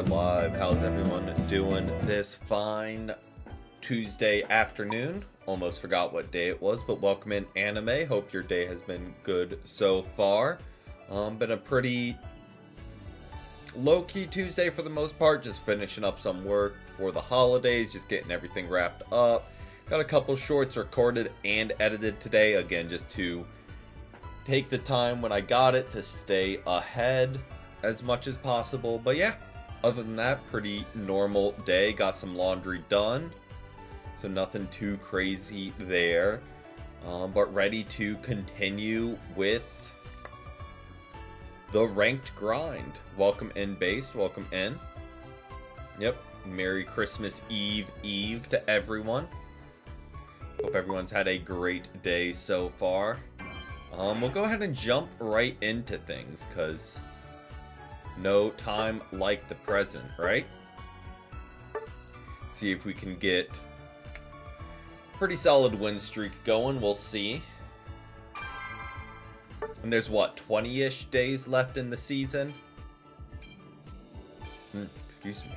are live. How's everyone doing this fine Tuesday afternoon? Almost forgot what day it was, but welcome in Anime. Hope your day has been good so far. Been a pretty low-key Tuesday for the most part. Just finishing up some work for the holidays, just getting everything wrapped up. Got a couple shorts recorded and edited today, again, just to take the time when I got it to stay ahead as much as possible. But yeah, other than that, pretty normal day. Got some laundry done, so nothing too crazy there. But ready to continue with the ranked grind. Welcome in, Based. Welcome in. Yep. Merry Christmas Eve to everyone. Hope everyone's had a great day so far. We'll go ahead and jump right into things, because no time like the present, right? See if we can get a pretty solid win streak going. We'll see. And there's what, 20-ish days left in the season? Excuse me.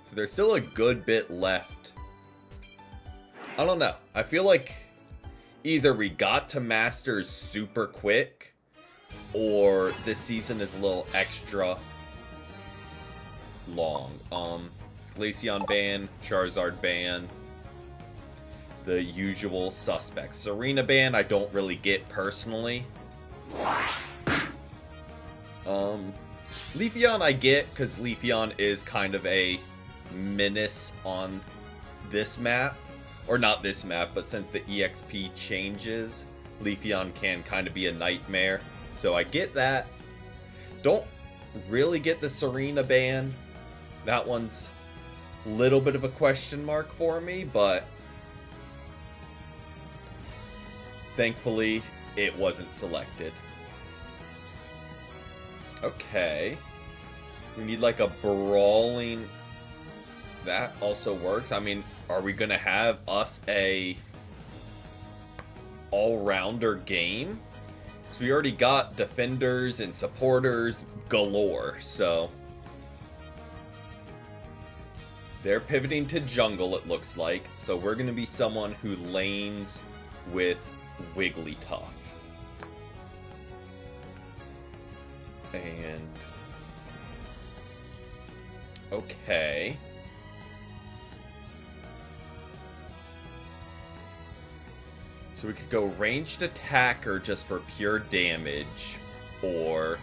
So there's still a good bit left. I don't know. I feel like either we got to Masters super quick, or this season is a little extra long. Glaceon ban, Charizard ban, the usual suspects. Serena ban, I don't really get personally. Leafeon I get, because Leafeon is kind of a menace on this map. Or not this map, but since the EXP changes, Leafeon can kind of be a nightmare. So I get that. Don't really get the Serena ban. That one's a little bit of a question mark for me, but thankfully it wasn't selected. Okay. We need like a brawling. That also works. I mean, are we gonna have us a all-rounder game? Because we already got defenders and supporters galore, so they're pivoting to jungle, it looks like. So we're gonna be someone who lanes with Wigglytuff. And okay. So we could go ranged attacker just for pure damage, or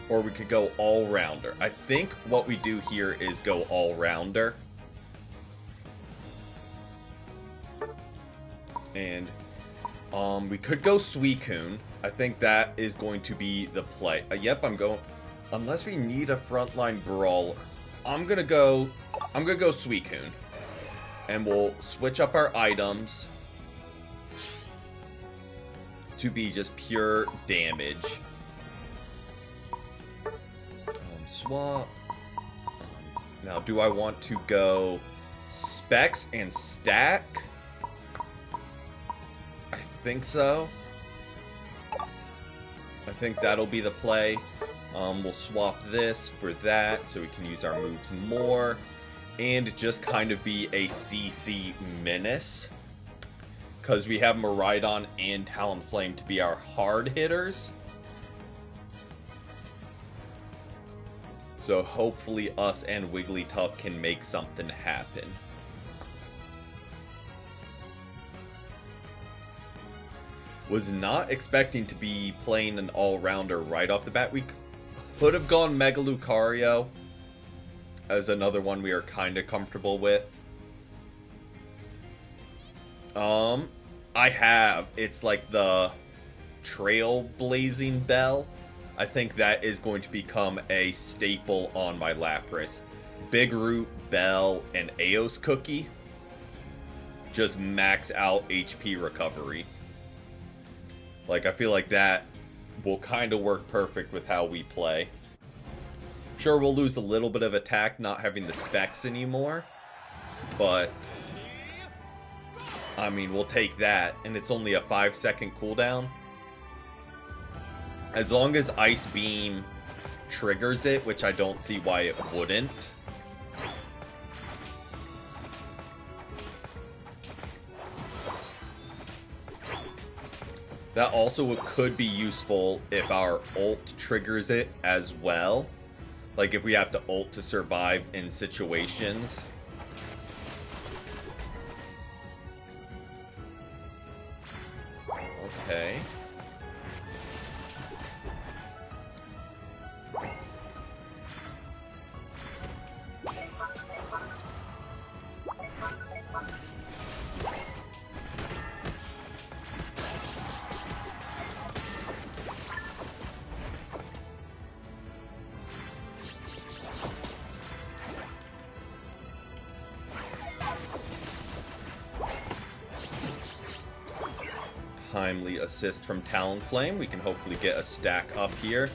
or we could go all-rounder. I think what we do here is go all-rounder. And we could go Suicune. I think that is going to be the play. Yep, I'm going, unless we need a frontline brawler. I'm gonna go Suicune, and we'll switch up our items to be just pure damage. Swap. Now, do I want to go Specs and Stack? I think so. I think that'll be the play. We'll swap this for that so we can use our moves more and just kind of be a CC menace, because we have Miraidon and Talonflame to be our hard hitters. So hopefully us and Wigglytuff can make something happen. Was not expecting to be playing an all-rounder right off the bat. We could have gone Mega Lucario as another one we are kind of comfortable with. I have. It's like the Trailblazing Bell. I think that is going to become a staple on my Lapras. Big Root, Bell, and Eos Cookie. Just max out HP recovery. Like, I feel like that will kind of work perfect with how we play. Sure, we'll lose a little bit of attack not having the specs anymore, but I mean, we'll take that, and it's only a 5-second cooldown. As long as Ice Beam triggers it, which I don't see why it wouldn't. That also could be useful if our ult triggers it as well. Like if we have to ult to survive in situations. Okay. Timely assist from Talonflame. We can hopefully get a stack up here.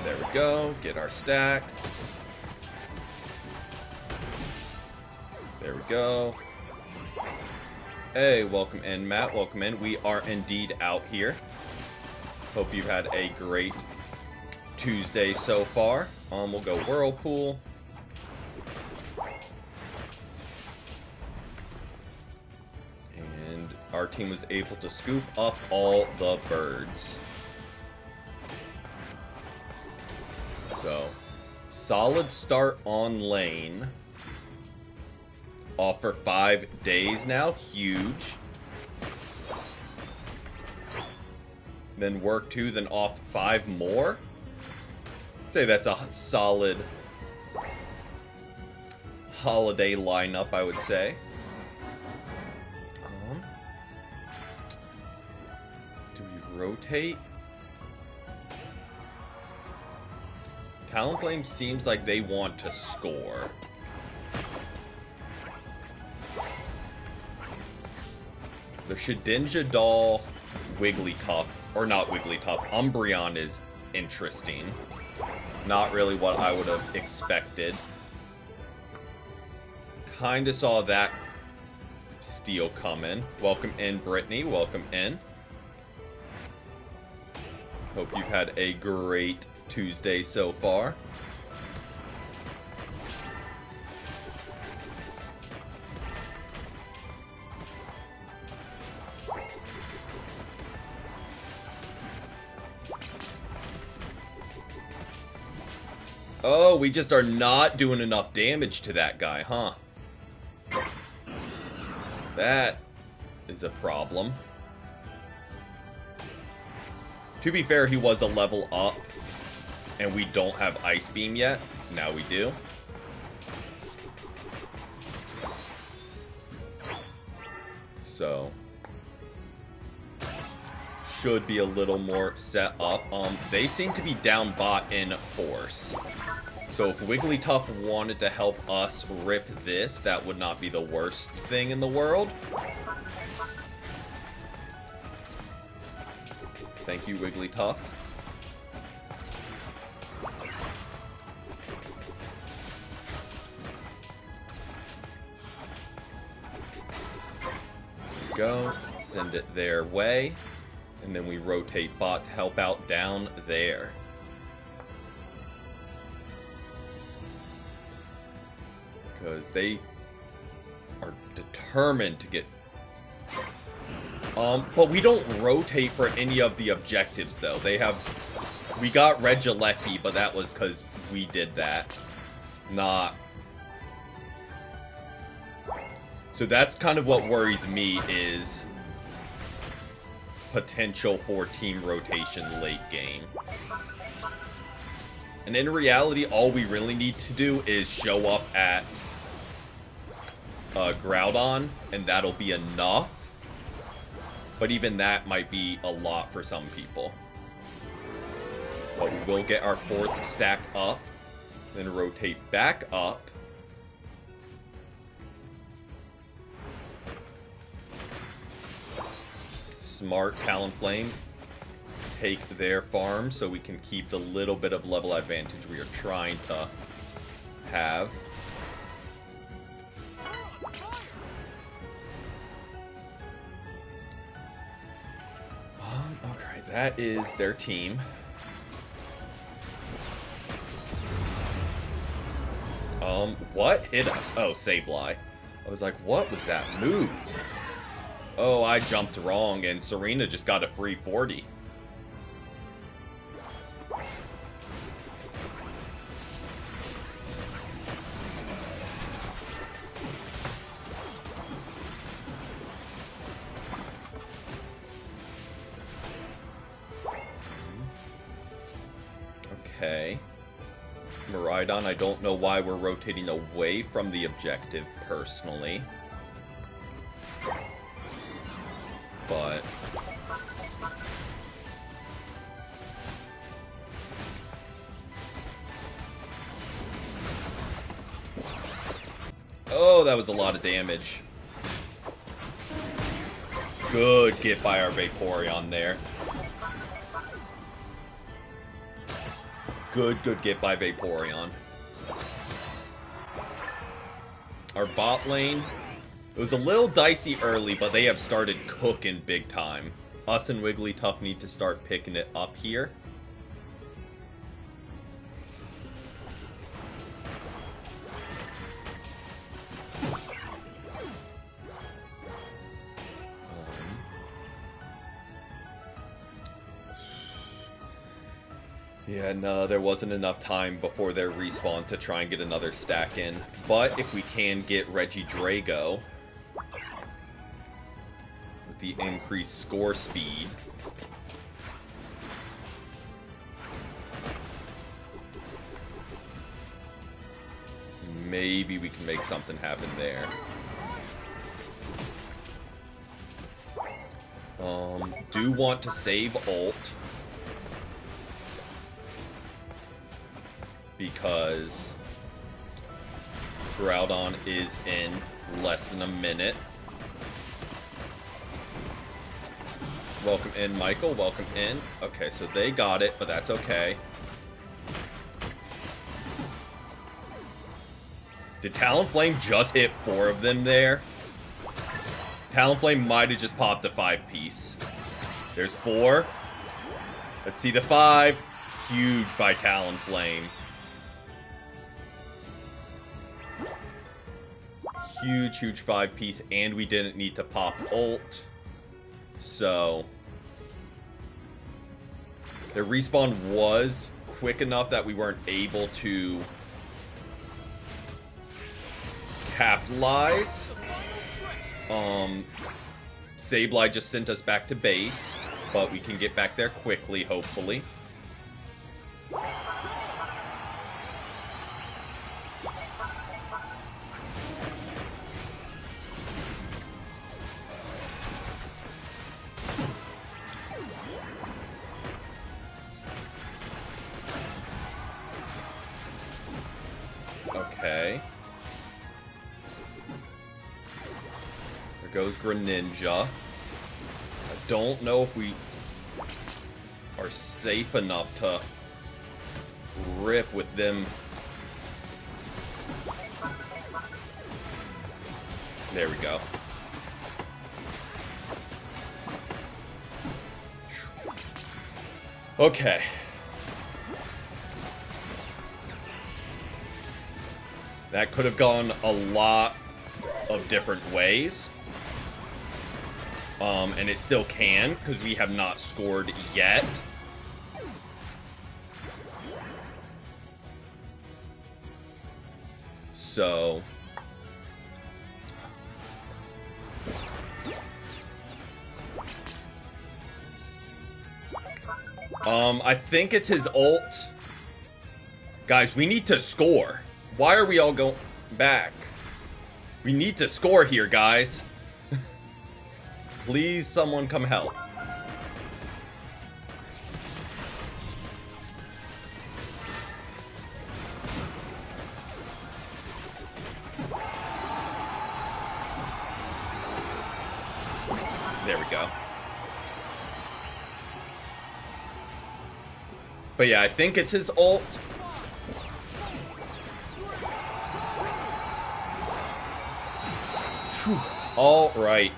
There we go. Get our stack. There we go. Hey, welcome in, Matt. Welcome in. We are indeed out here. Hope you've had a great Tuesday so far. We'll go Whirlpool. Our team was able to scoop up all the birds. So, solid start on lane. Off for 5 days now. Huge. Then work 2, then off 5 more. I'd say that's a solid holiday lineup, I would say. Rotate. Talonflame seems like they want to score. The Shedinja doll, Wigglytuff, or not Wigglytuff, Umbreon is interesting. Not really what I would have expected. Kinda saw that steal coming. Welcome in, Brittany. Welcome in. Hope you've had a great Tuesday so far. Oh, we just are not doing enough damage to that guy, huh? That is a problem. To be fair, he was a level up, and we don't have Ice Beam yet. Now we do. So, should be a little more set up. They seem to be down bot in force. So if Wigglytuff wanted to help us rip this, that would not be the worst thing in the world. Thank you, Wigglytuff. Go. Send it their way. And then we rotate bot to help out down there. Because they are determined to get... but we don't rotate for any of the objectives, though. They have... We got Regieleki, but that was because we did that. Not... So that's kind of what worries me, is potential for team rotation late game. And in reality, all we really need to do is show up at Groudon, and that'll be enough. But even that might be a lot for some people. But we will get our 4th stack up, then rotate back up. Smart Talonflame. Take their farm so we can keep the little bit of level advantage we are trying to have. Okay, that is their team. What hit us? Oh, Sableye. I was like, what was that move? Oh, I jumped wrong, and Serena just got a free 40. Okay. Miraidon, I don't know why we're rotating away from the objective, personally. But... oh, that was a lot of damage. Good get by our Vaporeon there. Good get by Vaporeon. Our bot lane, it was a little dicey early, but they have started cooking big time. Us and Wigglytuff need to start picking it up here. Yeah, no, there wasn't enough time before their respawn to try and get another stack in. But if we can get Regidrago with the increased score speed, maybe we can make something happen there. Do want to save ult, because Groudon is in less than a minute. Welcome in, Michael. Welcome in. Okay, so they got it, but that's okay. Did Talonflame just hit 4 of them there? Talonflame might have just popped a 5-piece. There's 4. Let's see the 5. Huge by Talonflame. Huge 5-piece, and we didn't need to pop ult. So their respawn was quick enough that we weren't able to capitalize. Sableye just sent us back to base, but we can get back there quickly, hopefully. Okay. There goes Greninja. I don't know if we are safe enough to rip with them. There we go. Okay. That could have gone a lot of different ways. And it still can, because we have not scored yet. So... I think it's his ult. Guys, we need to score. Why are we all going back? We need to score here, guys. Please, someone come help. There we go. But yeah, I think it's his ult. All right.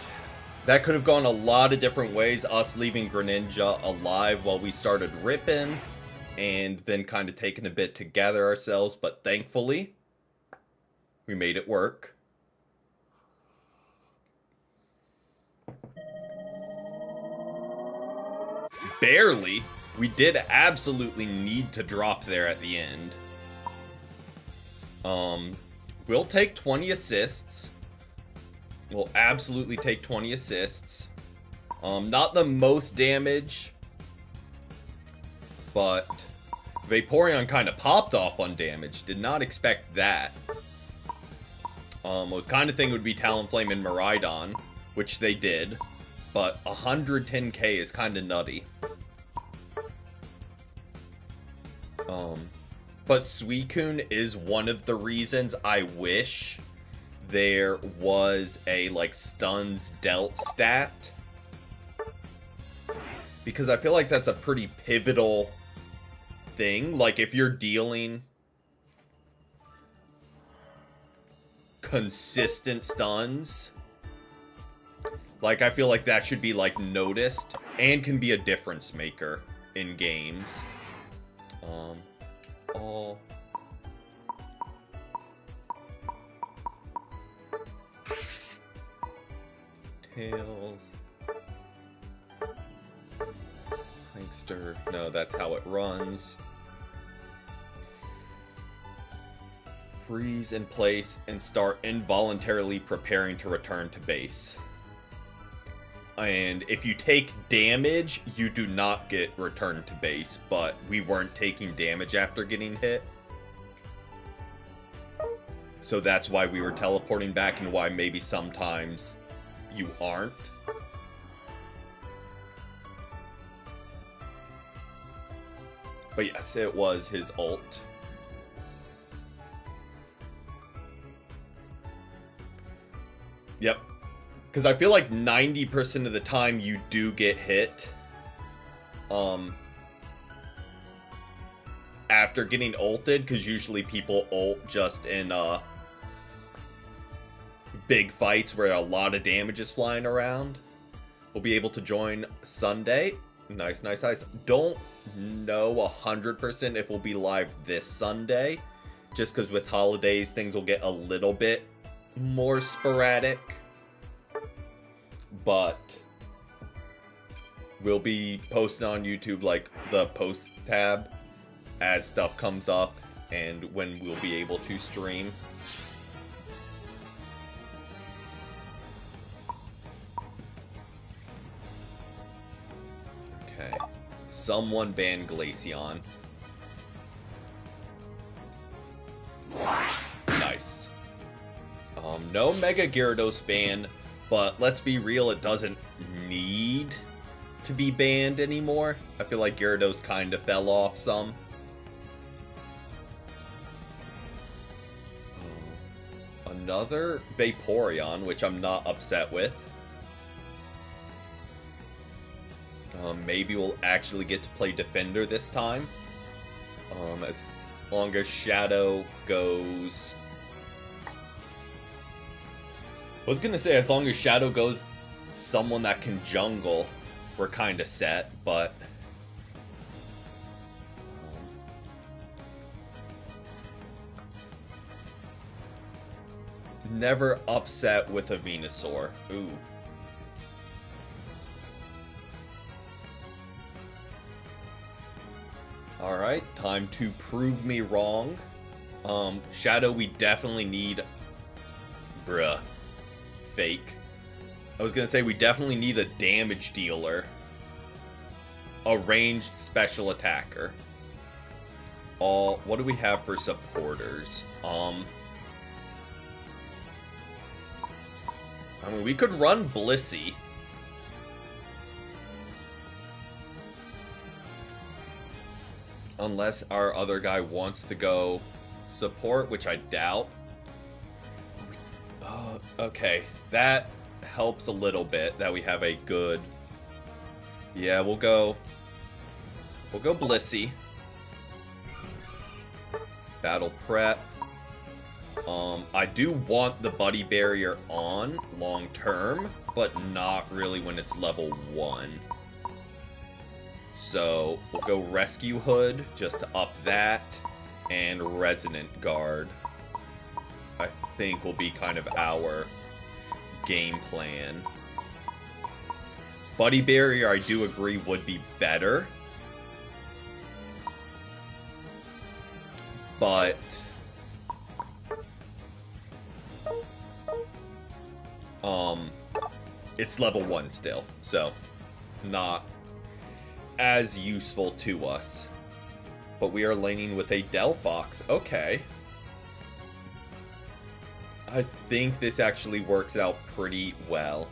That could have gone a lot of different ways, us leaving Greninja alive while we started ripping, and then kind of taking a bit to gather ourselves, but thankfully, we made it work. Barely. We did absolutely need to drop there at the end. We'll take 20 assists. We'll absolutely take 20 assists. Not the most damage, but Vaporeon kind of popped off on damage. Did not expect that. I was kind of thinking it would be Talonflame and Miraidon, which they did, but 110k is kind of nutty. But Suicune is one of the reasons I wish there was a, like, stuns dealt stat. Because I feel like that's a pretty pivotal thing. Like, if you're dealing consistent stuns, like, I feel like that should be, like, noticed and can be a difference maker in games. All Tails. Prankster. No, that's how it runs. Freeze in place and start involuntarily preparing to return to base. And if you take damage, you do not get returned to base, but we weren't taking damage after getting hit. So that's why we were teleporting back and why maybe sometimes you aren't. But yes, it was his ult. Yep. Because I feel like 90% of the time you do get hit. After getting ulted, because usually people ult just in big fights where a lot of damage is flying around. We'll be able to join Sunday. Nice, nice, nice. Don't know 100% if we'll be live this Sunday. Just because with holidays, things will get a little bit more sporadic. But we'll be posting on YouTube, like, the post tab as stuff comes up and when we'll be able to stream. Okay. Someone ban Glaceon. Nice. No Mega Gyarados ban, but let's be real, it doesn't need to be banned anymore. I feel like Gyarados kind of fell off some. Another Vaporeon, which I'm not upset with. Maybe we'll actually get to play Defender this time. As long as Shadow goes... I was gonna say, as long as Shadow goes someone that can jungle, we're kind of set, but... never upset with a Venusaur. Ooh. Alright, time to prove me wrong. Shadow, we definitely need... Bruh. Fake. I was gonna say, we definitely need a damage dealer. A ranged special attacker. What do we have for supporters? I mean, we could run Blissey. Unless our other guy wants to go support, which I doubt. Okay, that helps a little bit that we have a good... Yeah, we'll go Blissey. Battle prep. I do want the Buddy Barrier on long term. but not really when it's level 1. So we'll go Rescue Hood just to up that, and Resonant Guard I think will be kind of our game plan. Buddy Barrier, I do agree, would be better. But it's level 1 still, so not as useful to us. But we are laning with a Delphox. Okay. I think this actually works out pretty well.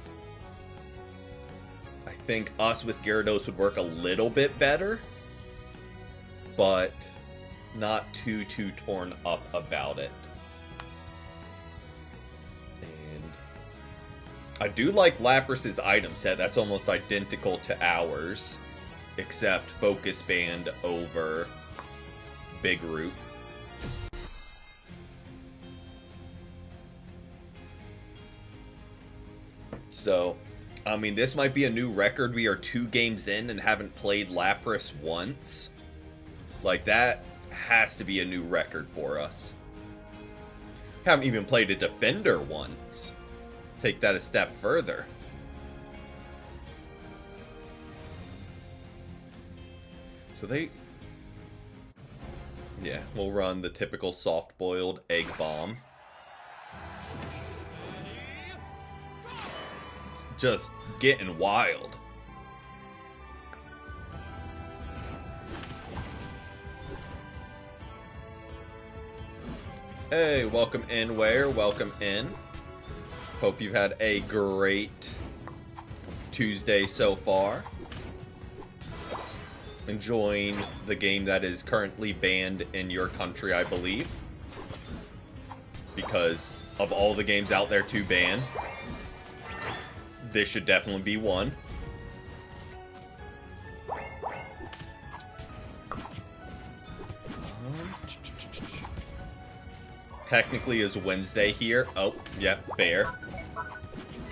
I think us with Gyarados would work a little bit better, but not too torn up about it. And I do like Lapras's item set. That's almost identical to ours, except Focus Band over Big Root. So, I mean, this might be a new record. We are 2 games in and haven't played Lapras once. Like, that has to be a new record for us. Haven't even played a Defender once. Take that a step further. So yeah, we'll run the typical soft-boiled Egg Bomb. Just getting wild. Hey, welcome in, Ware. Welcome in. Hope you've had a great Tuesday so far. Enjoying the game that is currently banned in your country, I believe. Because of all the games out there to ban, this should definitely be one. Technically is Wednesday here. Oh, yep, fair.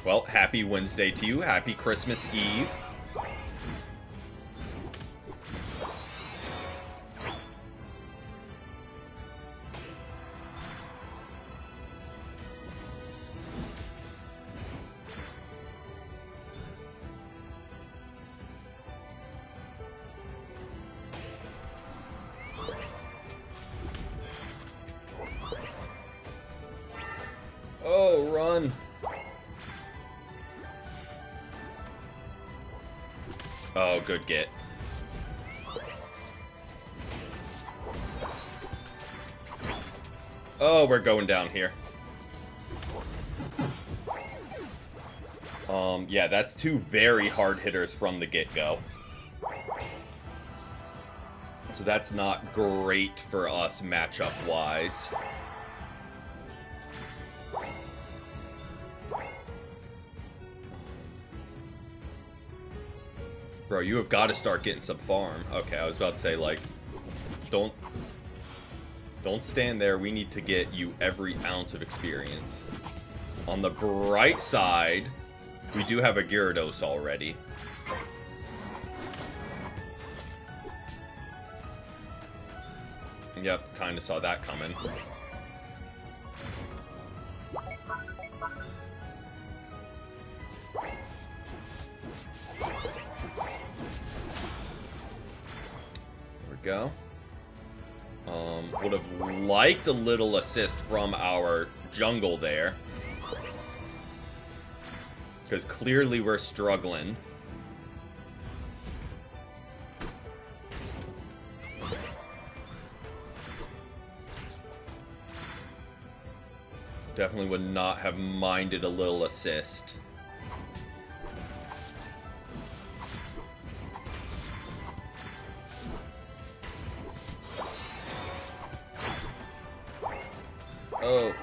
Well, happy Wednesday to you. Happy Christmas Eve. Oh, run. Oh, good get. Oh, we're going down here. Yeah, that's 2 very hard hitters from the get-go. So that's not great for us matchup-wise. Bro, you have got to start getting some farm. Okay, I was about to say, like, don't stand there. We need to get you every ounce of experience. On the bright side, we do have a Gyarados already. Yep, kind of saw that coming. Go. Would have liked a little assist from our jungle there, because clearly we're struggling. Definitely would not have minded a little assist. Oh.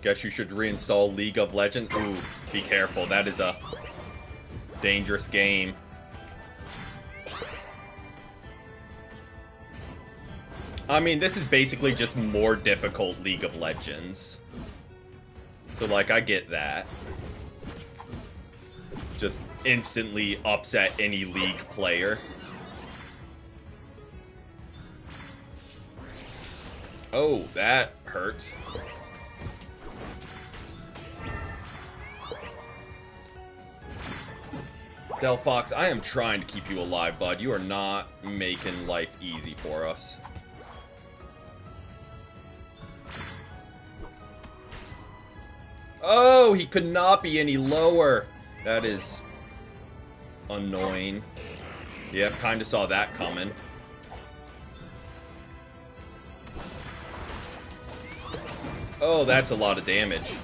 Guess you should reinstall League of Legends. Ooh, be careful. That is a dangerous game. I mean, this is basically just more difficult League of Legends. So, like, I get that. Just instantly upset any League player. Oh, that hurts. Delphox, I am trying to keep you alive, bud. You are not making life easy for us. Oh, he could not be any lower. That is annoying. Yep, kind of saw that coming. Oh, that's a lot of damage.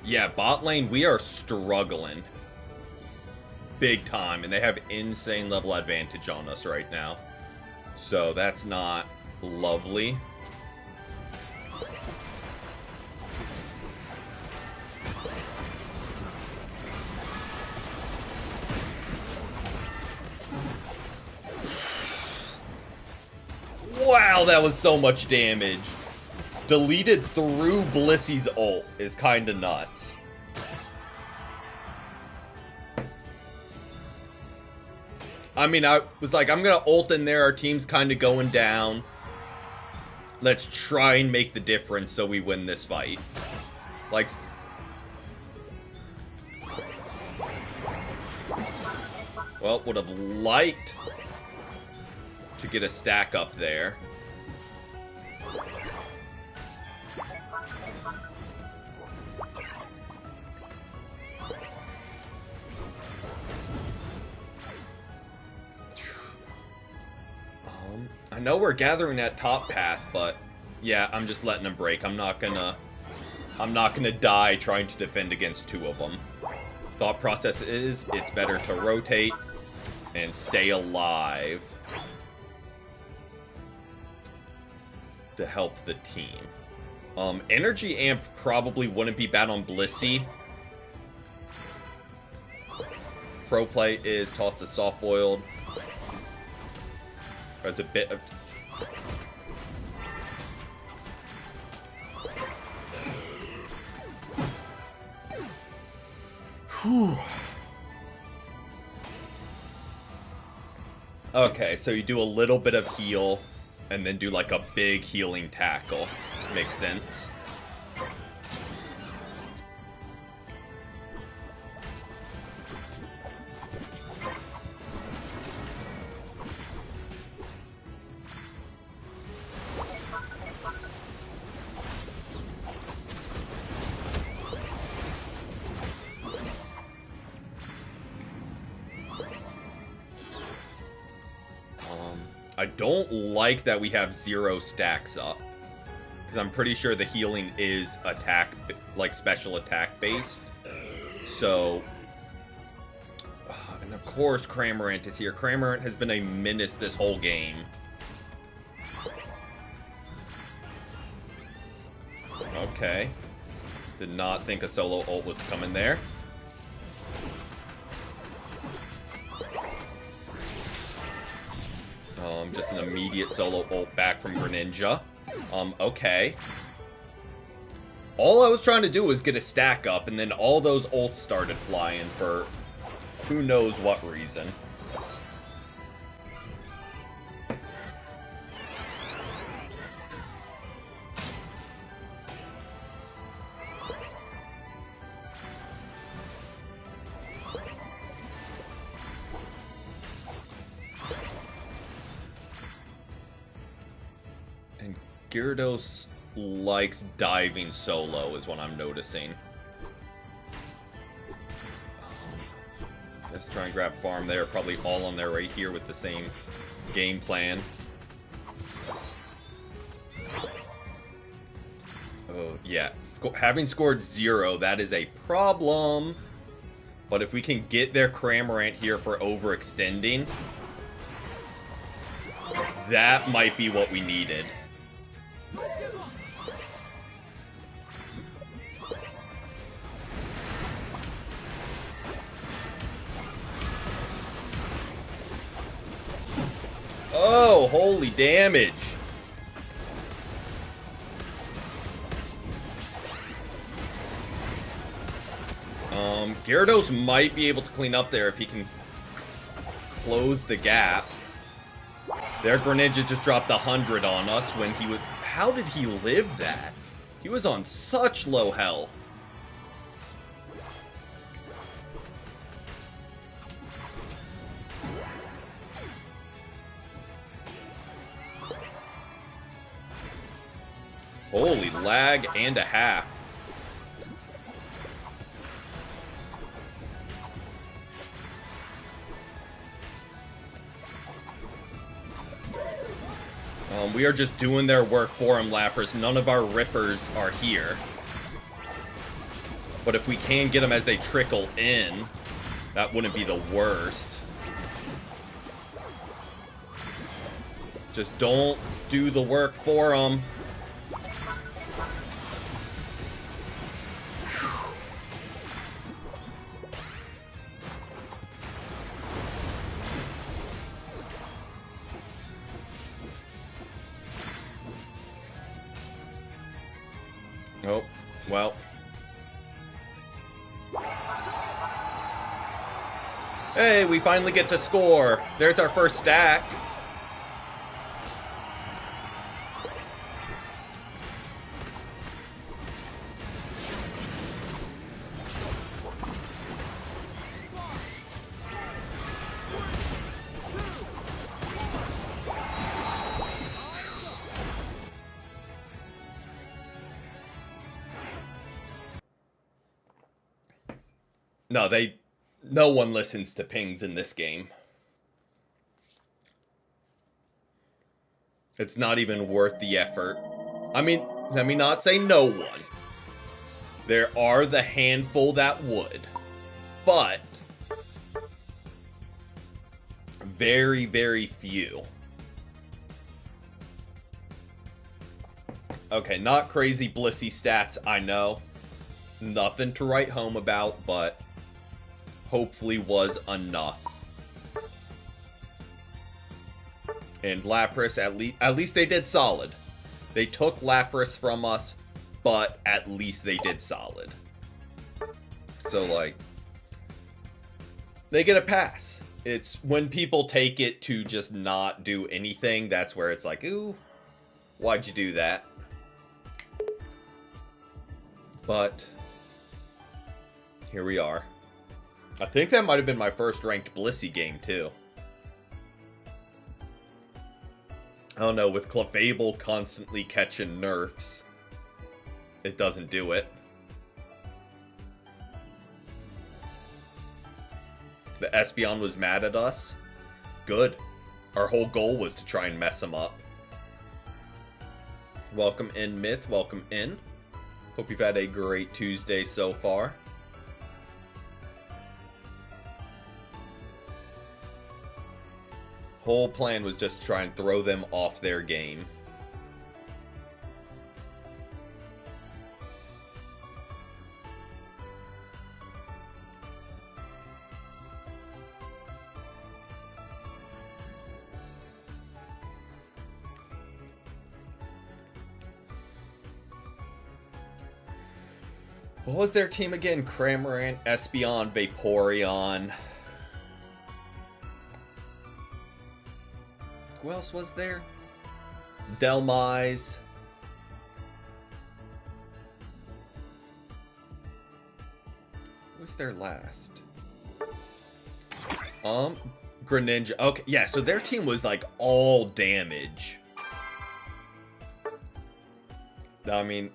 Yeah, bot lane, we are struggling. Big time, and they have insane level advantage on us right now. So that's not lovely. Wow, that was so much damage. Deleted through Blissey's ult is kinda nuts. I mean, I was like, I'm gonna ult in there, our team's kinda going down. Let's try and make the difference so we win this fight. Like... Well, would have liked to get a stack up there. I know we're gathering that top path, but yeah, I'm just letting them break. I'm not gonna die trying to defend against two of them. Thought process is, it's better to rotate and stay alive to help the team. Energy Amp probably wouldn't be bad on Blissey. Pro play is tossed to soft boiled. There's a bit of... Whew. Okay, so you do a little bit of heal, and then do like a big healing tackle. Makes sense. I don't like that we have 0 stacks up. Because I'm pretty sure the healing is attack, like special attack based. So... and of course Cramorant is here. Cramorant has been a menace this whole game. Okay. Did not think a solo ult was coming there. Just an immediate solo ult back from Greninja. Okay. All I was trying to do was get a stack up, and then all those ults started flying for who knows what reason. Gyarados likes diving solo is what I'm noticing. Let's try and grab farm there. Probably all on there right here with the same game plan. Oh, yeah. Having scored 0, that is a problem. But if we can get their Cramorant here for overextending, that might be what we needed. go! Holy damage! Gyarados might be able to clean up there if he can close the gap. Their Greninja just dropped 100 on us when he was... How did he live that? He was on such low health. Holy lag and a half. We are just doing their work for him, Lapras. None of our rippers are here. But if we can get them as they trickle in, that wouldn't be the worst. Just don't do the work for them. Oh, well. Hey, we finally get to score. There's our first stack. No one listens to pings in this game. It's not even worth the effort. I mean, let me not say no one. There are the handful that would. But very, very few. Okay, not crazy blissy stats, I know. Nothing to write home about, but hopefully was enough. And Lapras, at least they did solid. They took Lapras from us, but at least they did solid. So, like, they get a pass. It's when people take it to just not do anything, that's where it's like, ooh, why'd you do that? But here we are. I think that might have been my first ranked Blissey game, too. I don't know, with Clefable constantly catching nerfs, it doesn't do it. The Espeon was mad at us. Good. Our whole goal was to try and mess him up. Welcome in, Myth. Welcome in. Hope you've had a great Tuesday so far. Whole plan was just to try and throw them off their game. What was their team again? Cramorant, Espeon, Vaporeon. Who else was there? Delmise. Who was their last? Greninja. Okay, yeah, so their team was like all damage. I mean,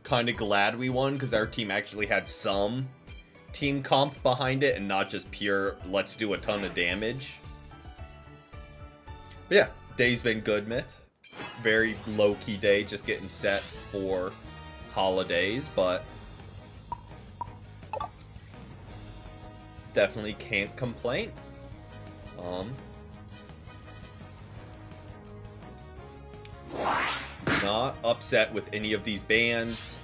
kind of glad we won because our team actually had some team comp behind it and not just pure let's do a ton of damage. But yeah, day's been good, Myth. Very low-key day, just getting set for holidays, but definitely can't complain. Not upset with any of these bans.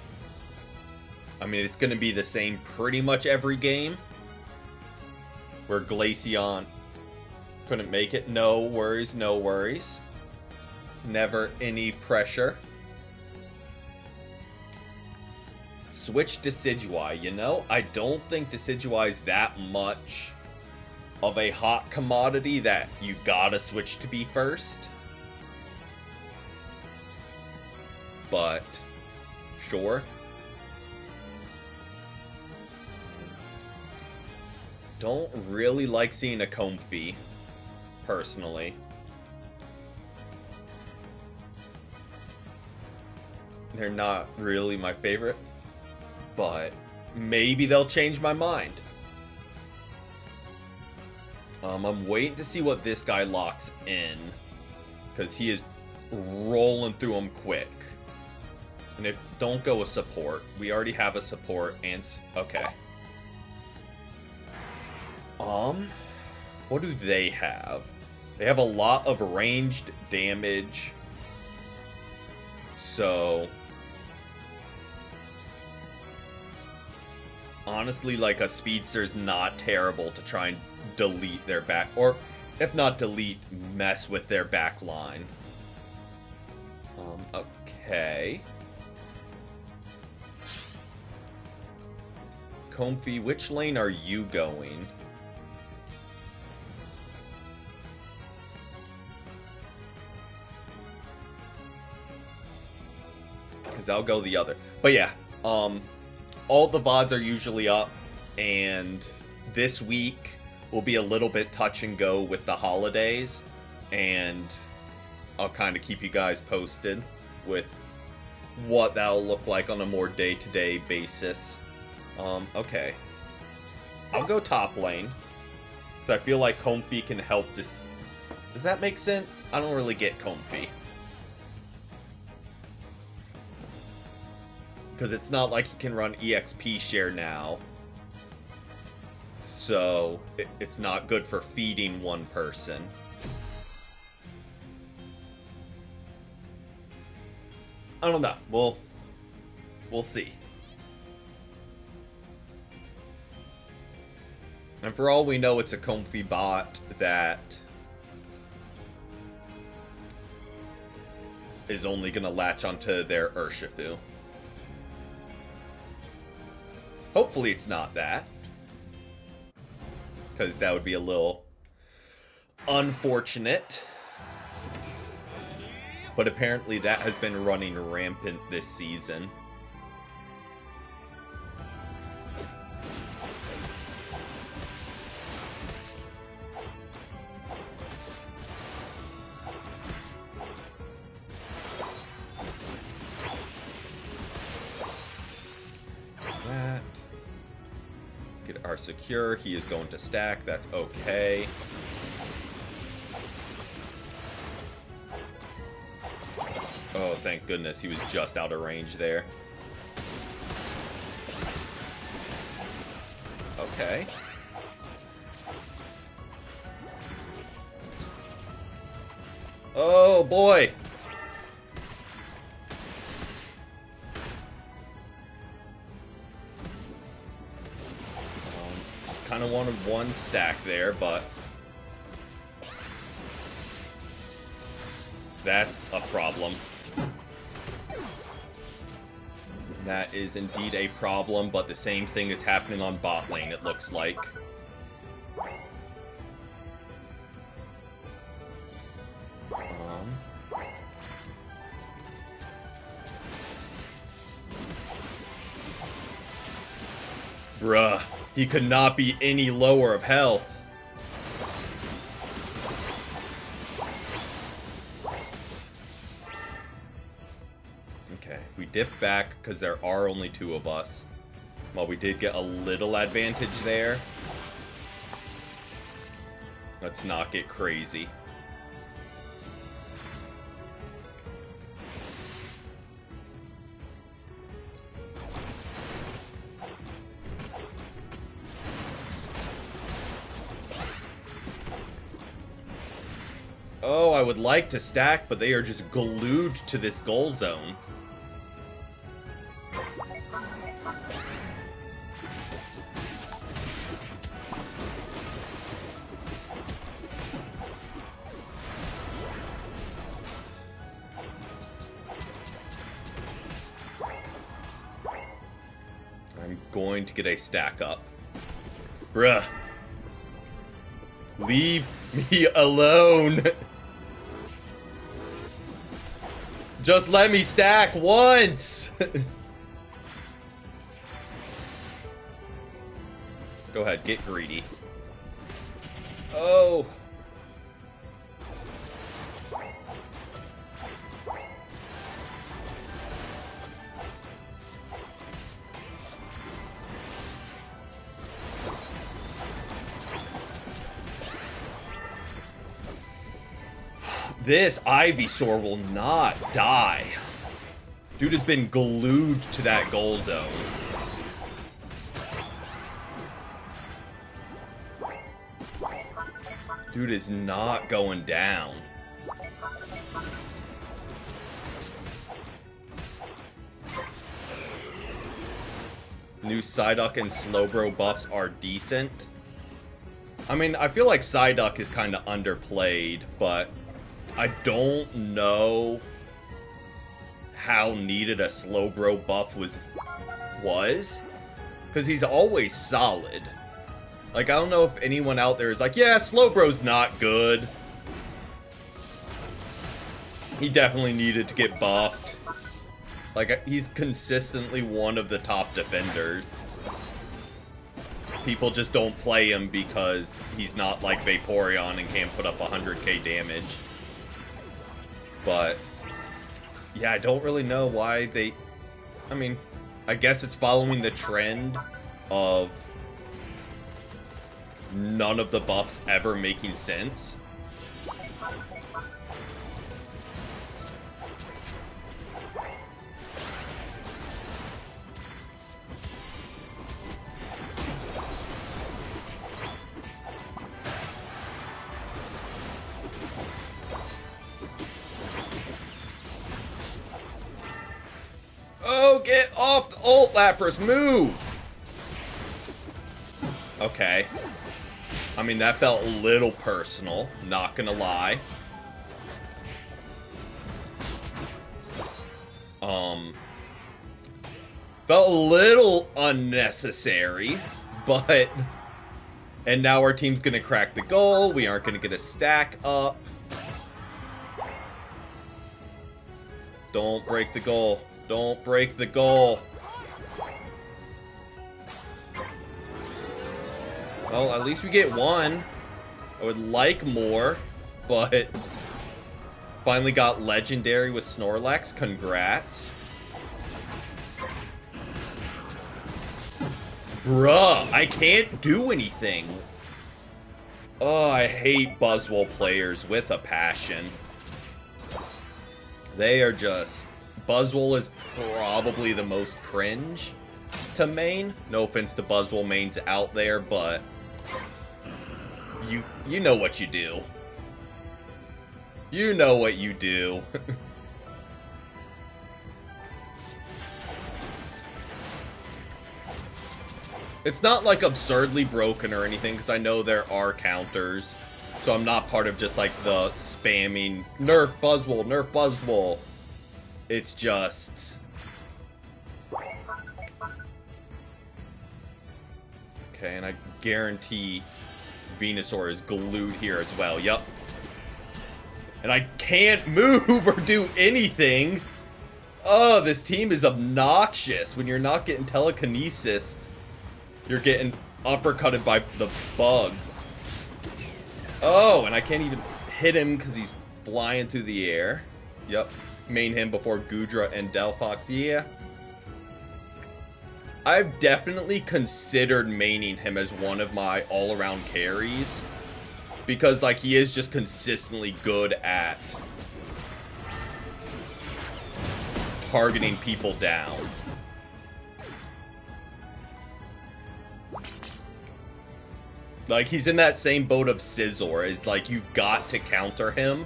I mean, it's going to be the same pretty much every game. Where Glaceon... Couldn't make it. No worries, no worries. Never any pressure. Switch Decidueye. You know, I don't think Decidueye is that much of a hot commodity that you gotta switch to be first. But, sure. Don't really like seeing a Comfey, personally. They're not really my favorite, but maybe they'll change my mind. I'm waiting to see what this guy locks in, because he is rolling through them quick. And if don't go with support, we already have a support and okay. What do they have? They have a lot of ranged damage. So honestly, like, a speedster is not terrible to try and delete their back, or if not delete, mess with their back line. Okay. Comfey, which lane are you going? Because I'll go the other. But yeah, all the VODs are usually up, and this week will be a little bit touch and go with the holidays, and I'll kind of keep you guys posted with what that'll look like on a more day-to-day basis. Okay. I'll go top lane, so I feel like Comfey can help this. Does that make sense? I don't really get Comfey. Because it's not like he can run EXP share now. So, it's not good for feeding one person. I don't know. We'll see. And for all we know, it's a Comfey bot that is only going to latch onto their Urshifu. Hopefully it's not that, because that would be a little unfortunate. But apparently that has been running rampant this season. Are secure. He is going to stack. That's okay. Oh, thank goodness. He was just out of range there. Okay. Oh, boy. Kind of wanted one stack there, but that's a problem. That is indeed a problem, but the same thing is happening on bot lane, it looks like. Bruh. He could not be any lower of health. Okay, we dip back because there are only two of us. Well, we did get a little advantage there. Let's not get crazy. Oh, I would like to stack, but they are just glued to this goal zone. going to get a stack up. Bruh. Leave me alone. Just let me stack once. Go ahead, get greedy. Oh. This Ivysaur will not die. Dude has been glued to that goal zone. Dude is not going down. New Psyduck and Slowbro buffs are decent. I mean, I feel like Psyduck is kind of underplayed, but I don't know how needed a Slowbro buff was. Because he's always solid. Like, I don't know if anyone out there is like, yeah, Slowbro's not good. He definitely needed to get buffed. Like, he's consistently one of the top defenders. People just don't play him because he's not like Vaporeon and can't put up 100k damage. But, yeah, I don't really know why they... I mean, I guess it's following the trend of none of the buffs ever making sense. Oh, get off the ult, Lapras, move! Okay. I mean, that felt a little personal, not gonna lie. Felt a little unnecessary, but... And now our team's gonna crack the goal, we aren't gonna get a stack up. Don't break the goal. Don't break the goal. Well, at least we get one. I would like more, but finally got legendary with Snorlax. Congrats. Bruh, I can't do anything. Oh, I hate Buzzwole players with a passion. They are just... Buzzwole is probably the most cringe to main. No offense to Buzzwole mains out there, but you know what you do. You know what you do. It's not like absurdly broken or anything, because I know there are counters. So I'm not part of just like the spamming nerf Buzzwole, nerf Buzzwole. It's just... Okay, and I guarantee Venusaur is glued here as well. Yup. And I can't move or do anything. Oh, this team is obnoxious. When you're not getting telekinesis, you're getting uppercutted by the bug. Oh, and I can't even hit him because he's flying through the air. Yup. Main him before Goodra and Delphox. Yeah. I've definitely considered maining him as one of my all-around carries. Because, like, he is just consistently good at targeting people down. Like, he's in that same boat of Scizor. It's like, you've got to counter him,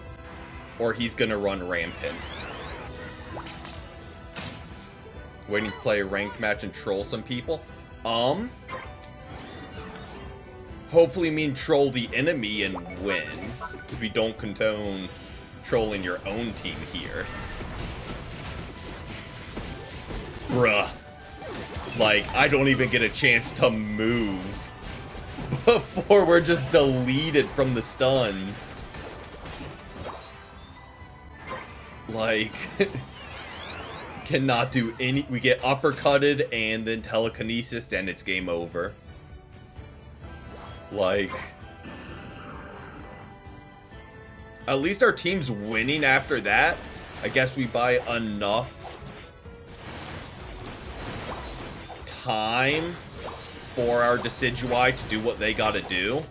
or he's gonna run rampant. Waiting to play a ranked match and troll some people. Hopefully mean troll the enemy and win. Because we don't condone trolling your own team here. Bruh. Like, I don't even get a chance to move before we're just deleted from the stuns. Like, cannot do any. We get uppercutted and then telekinesis, and it's game over. Like, at least our team's winning after that. I guess we buy enough time for our Decidueye to do what they gotta do.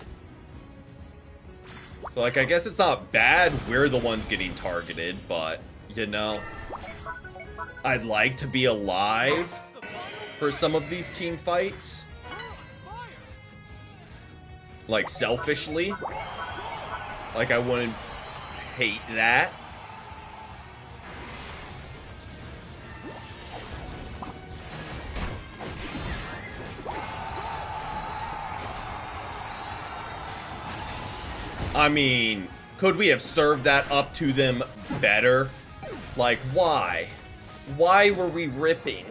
So, like, I guess it's not bad we're the ones getting targeted, but, you know, I'd like to be alive for some of these team fights. Like, selfishly. Like, I wouldn't hate that. I mean, could we have served that up to them better? Like, why? Why were we ripping?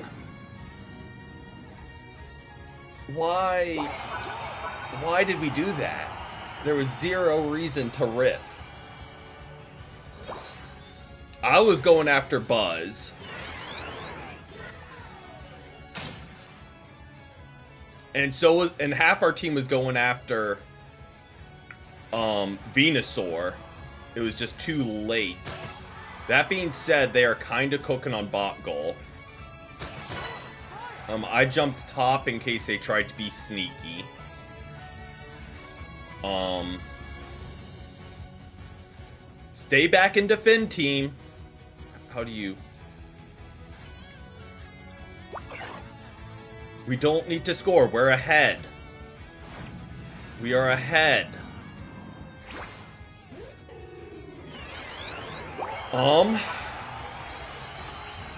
Why did we do that? There was zero reason to rip. I was going after Buzz. And half our team was going after Venusaur. It was just too late. That being said, they are kind of cooking on bot goal. I jumped top in case they tried to be sneaky. Stay back and defend, team. How do you... We don't need to score. We're ahead. We are ahead.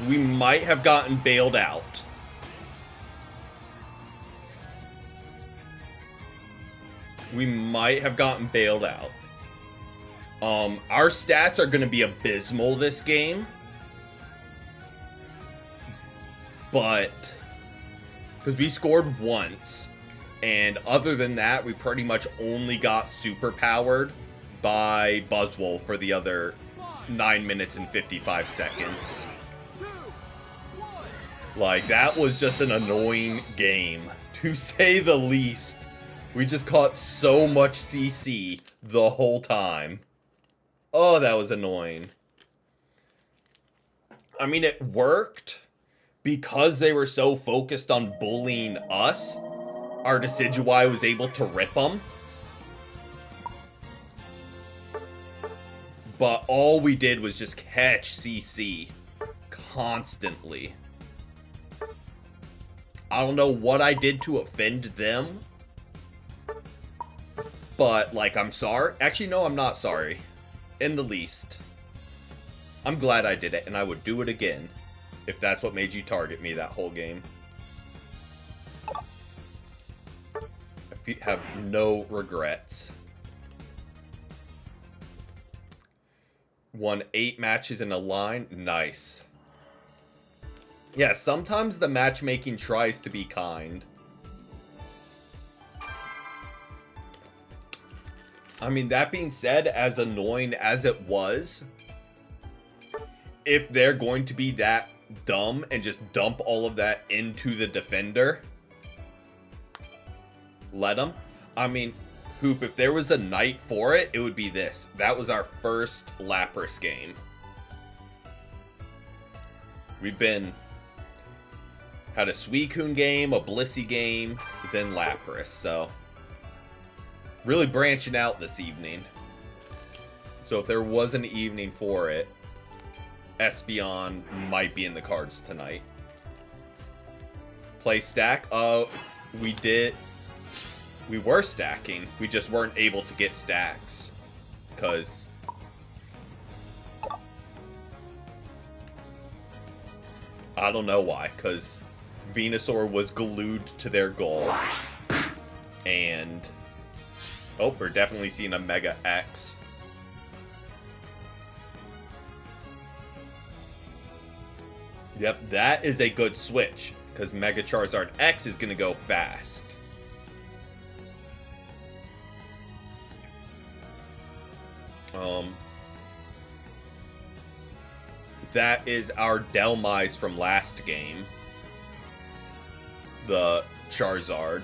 We might have gotten bailed out. We might have gotten bailed out. Our stats are going to be abysmal this game. But, because we scored once, and other than that, we pretty much only got super powered by Buzzwole for the other 9 minutes and 55 seconds. Like, that was just an annoying game, to say the least. We just caught so much CC the whole time. Oh, that was annoying. I mean, it worked because they were so focused on bullying us. Our Decidueye was able to rip them. But all we did was just catch CC constantly. I don't know what I did to offend them. But, like, I'm sorry. Actually, no, I'm not sorry. In the least. I'm glad I did it, and I would do it again. If that's what made you target me that whole game. I have no regrets. Won 8 matches in a line. Nice. Yeah, sometimes the matchmaking tries to be kind. I mean, that being said, as annoying as it was, if they're going to be that dumb and just dump all of that into the defender, let them. I mean, Hoop, if there was a night for it, it would be this. That was our first Lapras game. We've had a Suicune game, a Blissey game, then Lapras, so really branching out this evening. So if there was an evening for it, Espeon might be in the cards tonight. Play stack? We were stacking. We just weren't able to get stacks. Because I don't know why. Because Venusaur was glued to their goal. And oh, we're definitely seeing a Mega X. Yep, that is a good switch. because Mega Charizard X is going to go fast. That is our Delmise from last game. The Charizard.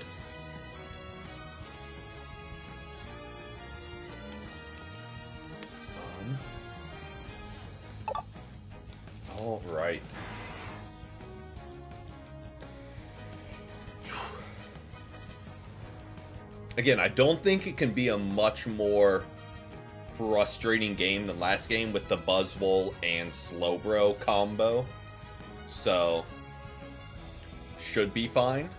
All right. Again, I don't think it can be a much more frustrating game than last game with the Buzzwole and Slowbro combo. So, should be fine.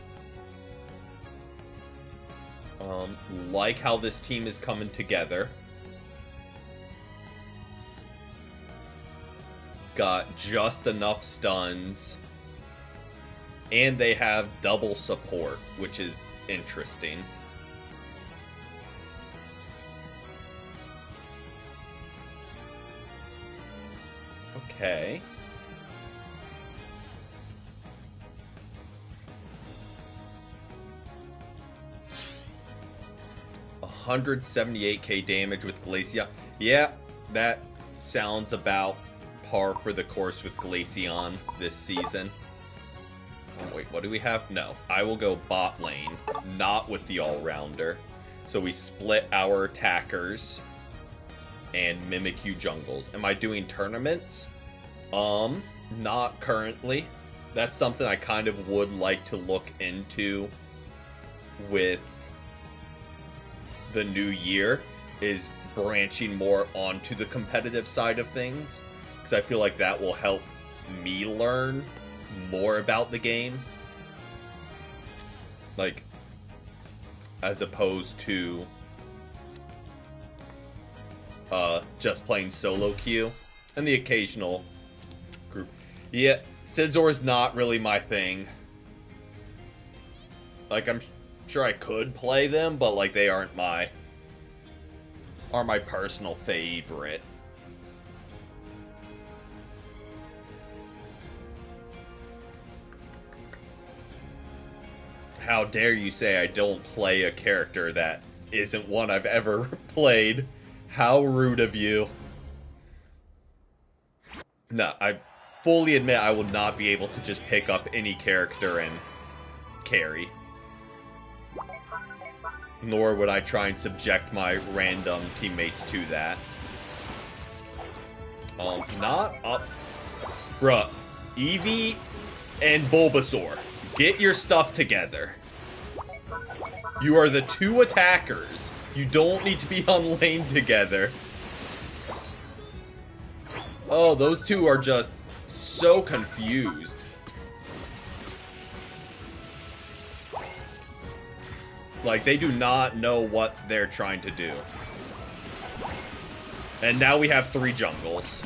Like how this team is coming together. Got just enough stuns. And they have double support, which is interesting. Okay. $178k damage with Glaceon. Yeah, that sounds about par for the course with Glaceon this season. Oh, wait, what do we have? No, I will go bot lane, not with the all-rounder. So we split our attackers and Mimikyu jungles. Am I doing tournaments? Not currently. That's something I kind of would like to look into with the new year, is branching more onto the competitive side of things, because I feel like that will help me learn more about the game, like, as opposed to just playing solo queue and the occasional group. Yeah, Scizor's not really my thing. Like, I'm sure I could play them, but like they aren't my personal favorite. How dare you say I don't play a character that isn't one I've ever played? How rude of you. No, I fully admit I will not be able to just pick up any character and carry. Nor would I try and subject my random teammates to that. Not up. Bruh, Eevee and Bulbasaur, get your stuff together. You are the two attackers. You don't need to be on lane together. Oh, those two are just so confused. Like, they do not know what they're trying to do. And now we have 3 jungles.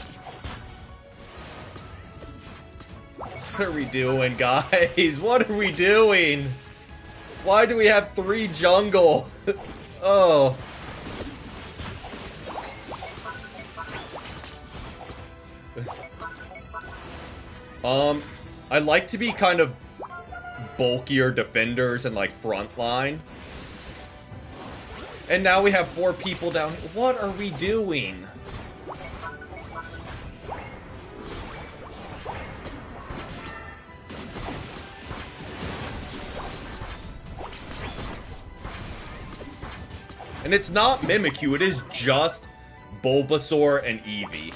What are we doing, guys? What are we doing? Why do we have 3 jungle? Oh. I like to be kind of bulkier defenders and like front line. And now we have 4 people down. What are we doing? And it's not Mimikyu, it is just Bulbasaur and Eevee.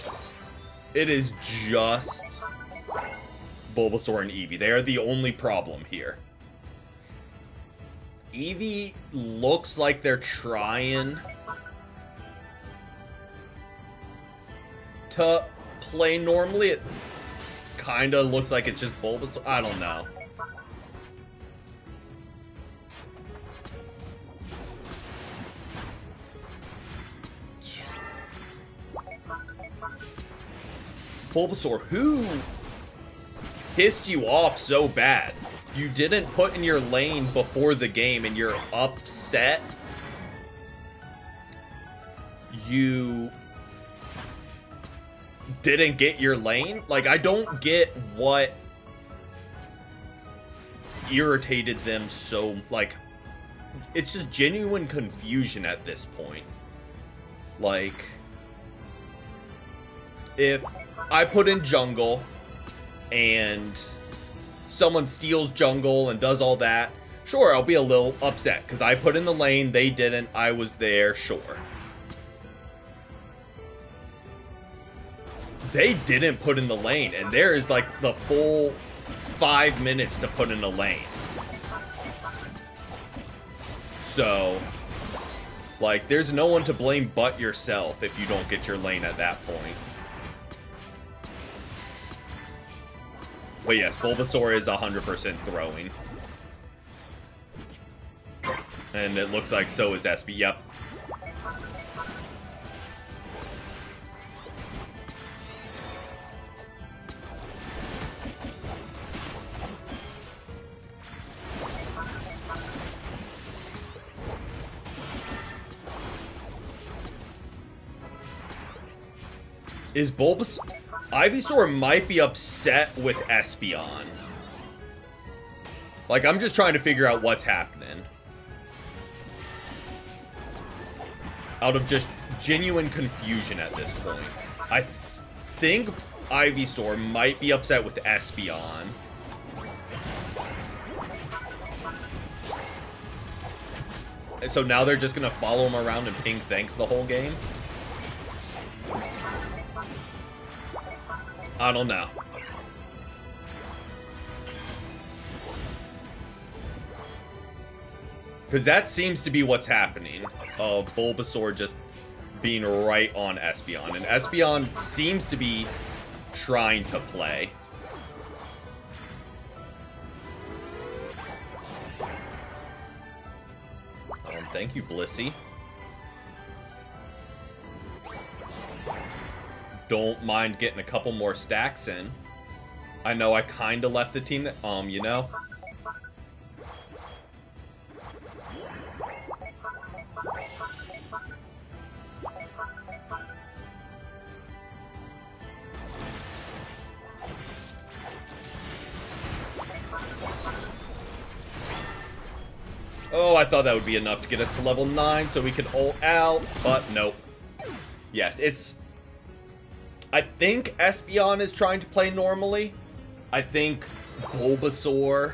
It is just Bulbasaur and Eevee. They are the only problem here. Eevee looks like they're trying to play normally. It kind of looks like it's just Bulbasaur. I don't know. Bulbasaur, who pissed you off so bad? You didn't put in your lane before the game and you're upset. You didn't get your lane? Like, I don't get what irritated them so, like, it's just genuine confusion at this point. Like, if I put in jungle and someone steals jungle and does all that, sure, I'll be a little upset because I put in the lane, they didn't, I was there, sure. They didn't put in the lane, and there is like the full 5 minutes to put in the lane. So, like, there's no one to blame but yourself if you don't get your lane at that point. But yes, Bulbasaur is 100% throwing. And it looks like so is Espy. Yep. Is Bulbasaur... Ivysaur might be upset with Espeon. Like, I'm just trying to figure out what's happening. Out of just genuine confusion at this point. I think Ivysaur might be upset with Espeon. And so now they're just gonna follow him around and ping thanks the whole game? I don't know. Because that seems to be what's happening. Of Bulbasaur just being right on Espeon. And Espeon seems to be trying to play. Thank you, Blissey. Don't mind getting a couple more stacks in. I know I kind of left the team that, you know. Oh, I thought that would be enough to get us to level 9 so we could ult out, but nope. Yes, it's... I think Espeon is trying to play normally. I think Bulbasaur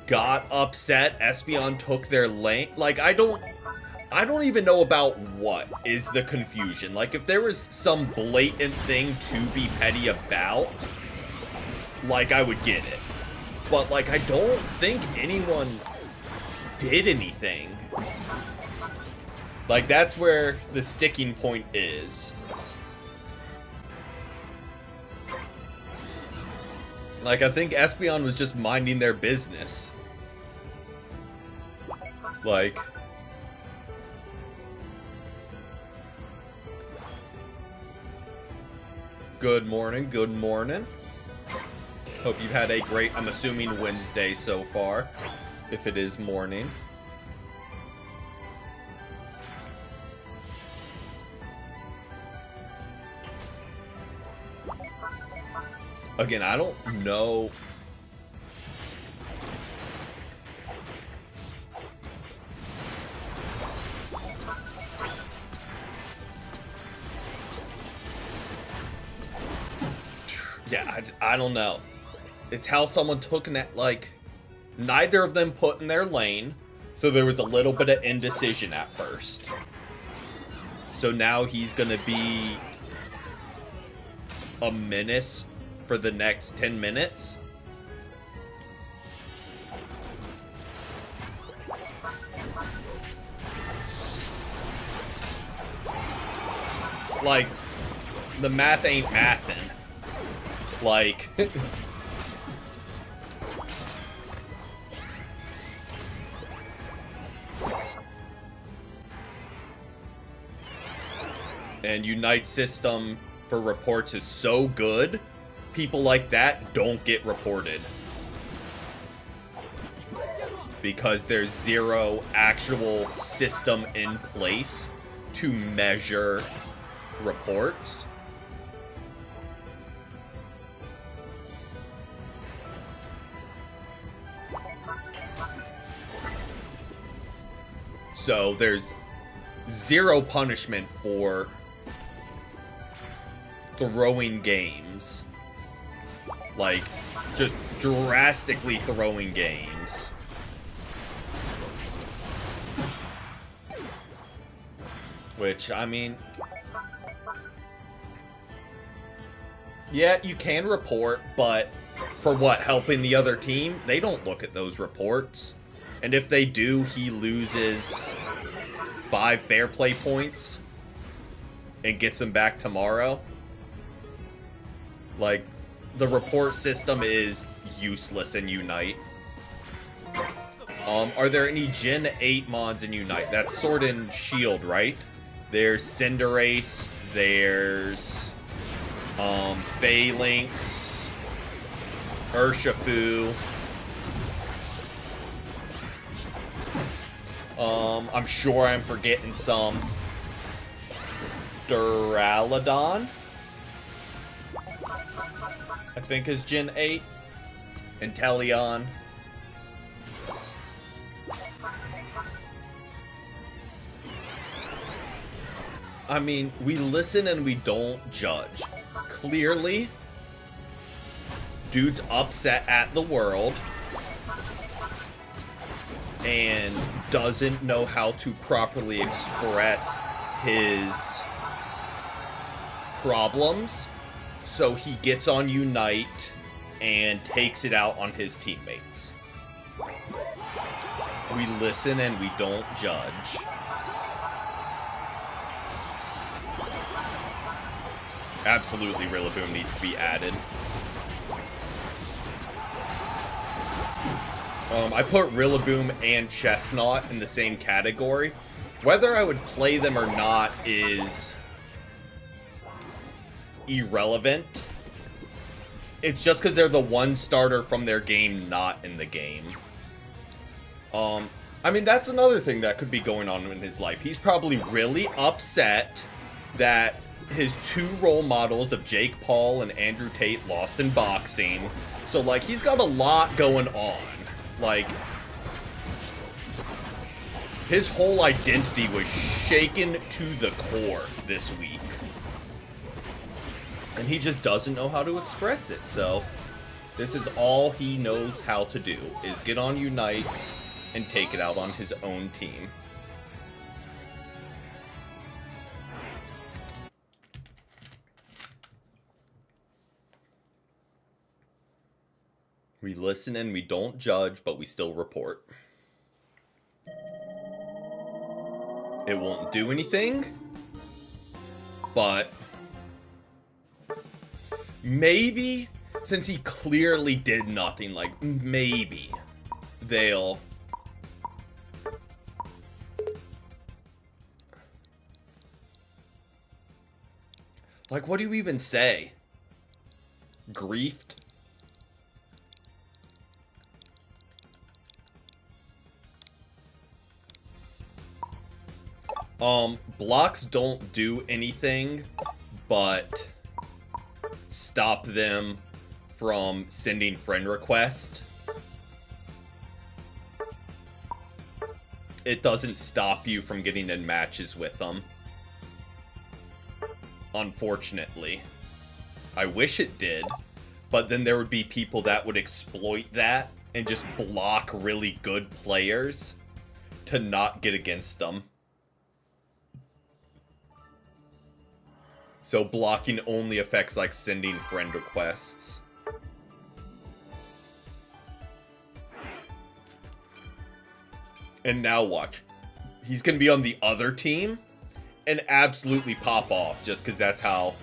got upset. Espeon took their lane. Like, I don't even know about what is the confusion. Like, if there was some blatant thing to be petty about, like, I would get it. But, like, I don't think anyone did anything. Like, that's where the sticking point is. Like, I think Espeon was just minding their business. Like... Good morning, good morning. Hope you've had a great, I'm assuming, Wednesday so far. If it is morning. Again, I don't know. Yeah, I don't know. It's how someone took that, like, neither of them put in their lane, so there was a little bit of indecision at first. So now he's gonna be a menace for the next 10 minutes. Like, the math ain't mathin'. Like... And Unite system for reports is so good, people like that don't get reported. Because there's zero actual system in place to measure reports. So there's zero punishment for throwing games. Like, just drastically throwing games. Which, I mean... yeah, you can report, but for what, helping the other team? They don't look at those reports. And if they do, he loses 5 fair play points and gets them back tomorrow. Like, the report system is useless in Unite. Are there any Gen 8 mods in Unite? That's Sword and Shield, right? There's Cinderace, there's Phalanx, Urshifu. I'm sure I'm forgetting some. Duraludon, I think, is Gen 8. Inteleon. I mean, we listen and we don't judge. Clearly, dude's upset at the world and doesn't know how to properly express his problems. So he gets on Unite and takes it out on his teammates. We listen and we don't judge. Absolutely, Rillaboom needs to be added. I put Rillaboom and Chestnut in the same category. Whether I would play them or not is irrelevant. It's just because they're the one starter from their game not in the game. I mean, that's another thing that could be going on in his life. He's probably really upset that his 2 role models of Jake Paul and Andrew Tate lost in boxing. So, like, he's got a lot going on. Like, his whole identity was shaken to the core this week. And he just doesn't know how to express it. So, this is all he knows how to do, is get on Unite and take it out on his own team. We listen and we don't judge, but we still report. It won't do anything, but maybe, since he clearly did nothing, like, maybe they'll... like, what do you even say? Griefed? Blocks don't do anything but stop them from sending friend requests. It doesn't stop you from getting in matches with them. Unfortunately. I wish it did, but then there would be people that would exploit that and just block really good players to not get against them. So blocking only affects, like, sending friend requests. And now watch. He's going to be on the other team and absolutely pop off just because that's how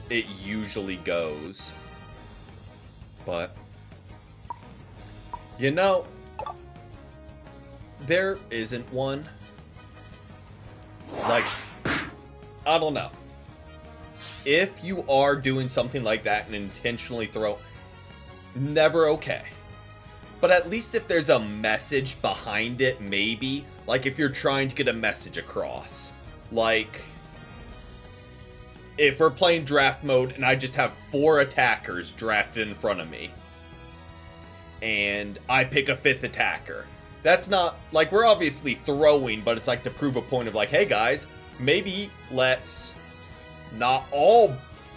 it usually goes. But, you know, there isn't one. Like, I don't know. If you are doing something like that and intentionally throw, never okay. But at least if there's a message behind it, maybe. Like if you're trying to get a message across. Like, if we're playing draft mode and I just have 4 attackers drafted in front of me. And I pick a 5th attacker. That's not, like, we're obviously throwing, but it's like to prove a point of like, hey guys, maybe let's not all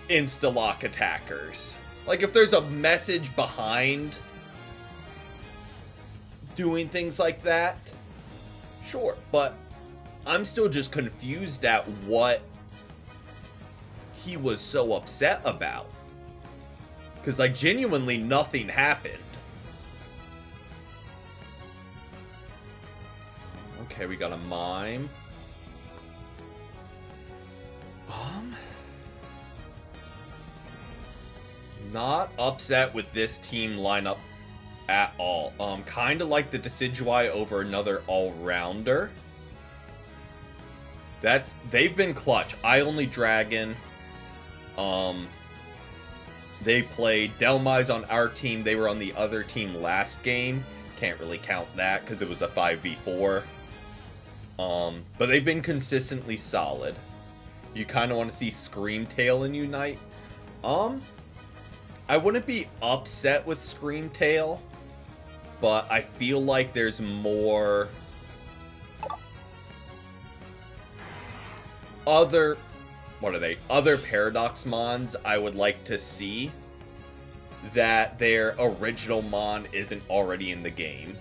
insta-lock attackers. Like, if there's a message behind doing things like that, sure. But I'm still just confused at what he was so upset about. Because, like, genuinely nothing happened. Okay, we got a mime. Not upset with this team lineup at all. Kind of like the Decidueye over another all-rounder. They've been clutch. Only Dragon. They played Delmise on our team. They were on the other team last game. Can't really count that because it was a 5v4. But they've been consistently solid. You kind of want to see Screamtail in Unite. I wouldn't be upset with Screamtail, but I feel like there's more other Paradox Mons I would like to see that their original Mon isn't already in the game.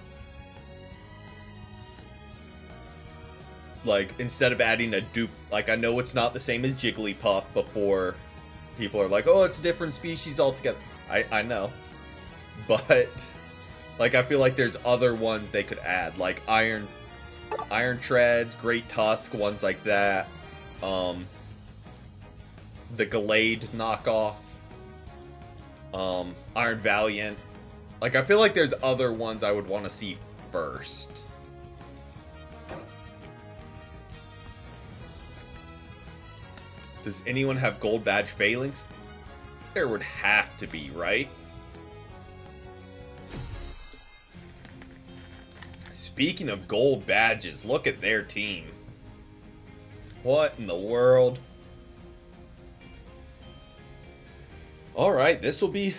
Like, instead of adding a dupe, like, I know it's not the same as Jigglypuff before people are like, oh, it's a different species altogether. I know. But, like, I feel like there's other ones they could add. Like, Iron Treads, Great Tusk, ones like that. The Gallade knockoff. Iron Valiant. Like, I feel like there's other ones I would want to see first. Does anyone have gold badge failings? There would have to be, right? Speaking of gold badges, look at their team. What in the world? Alright, this will be...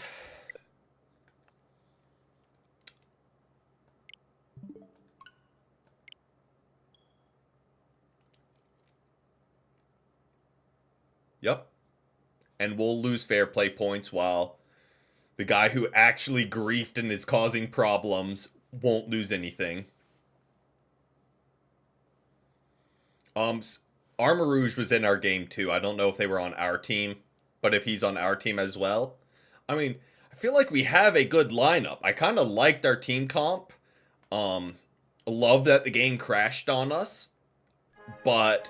Yep. And we'll lose fair play points while the guy who actually griefed and is causing problems won't lose anything. Armarouge was in our game too. I don't know if they were on our team, but if he's on our team as well. I mean, I feel like we have a good lineup. I kind of liked our team comp. Love that the game crashed on us. But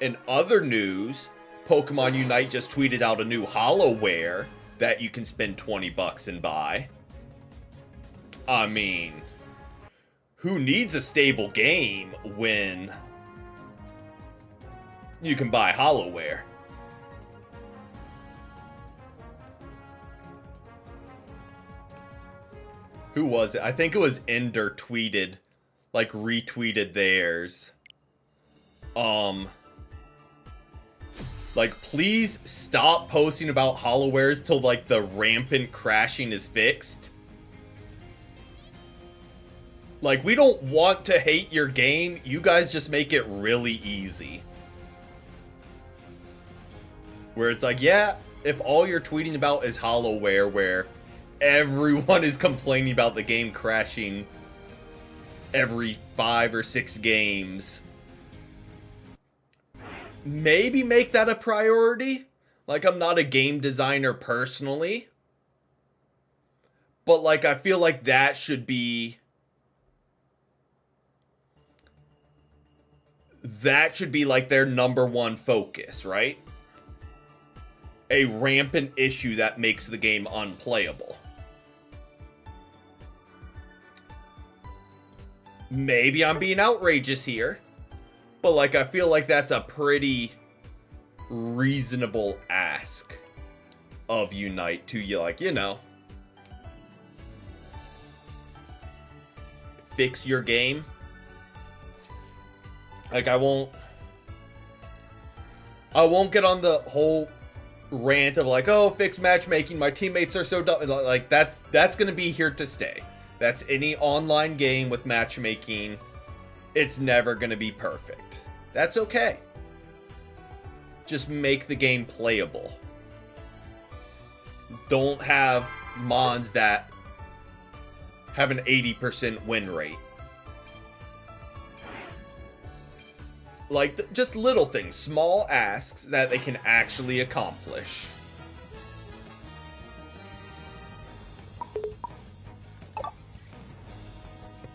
in other news, Pokemon Unite just tweeted out a new HoloWare that you can spend $20 and buy. I mean, who needs a stable game when you can buy HoloWare? Who was it? I think it was Ender tweeted, like retweeted theirs. Like, please stop posting about HoloWares till, like, the rampant crashing is fixed. Like, we don't want to hate your game. You guys just make it really easy. Where it's like, yeah, if all you're tweeting about is HoloWare, where everyone is complaining about the game crashing every 5 or 6 games... maybe make that a priority. Like, I'm not a game designer personally, but like, I feel like that should be like their #1 focus, right? A rampant issue that makes the game unplayable. Maybe I'm being outrageous here, but, like, I feel like that's a pretty reasonable ask of Unite to, you, like, you know, fix your game. Like, I won't get on the whole rant of, like, oh, fix matchmaking, my teammates are so dumb. Like, that's gonna be here to stay. That's any online game with matchmaking. It's never going to be perfect. That's okay. Just make the game playable. Don't have mons that have an 80% win rate. Like, just little things, small asks that they can actually accomplish.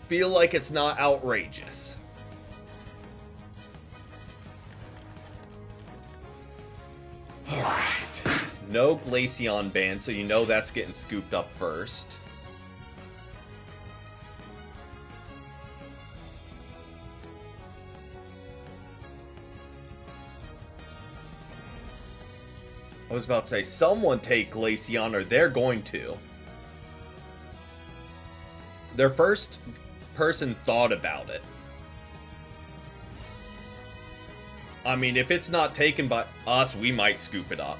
Feel like it's not outrageous. Alright. No Glaceon ban, so you know that's getting scooped up first. I was about to say, someone take Glaceon, or they're going to. Their first person thought about it. I mean, if it's not taken by us, we might scoop it up.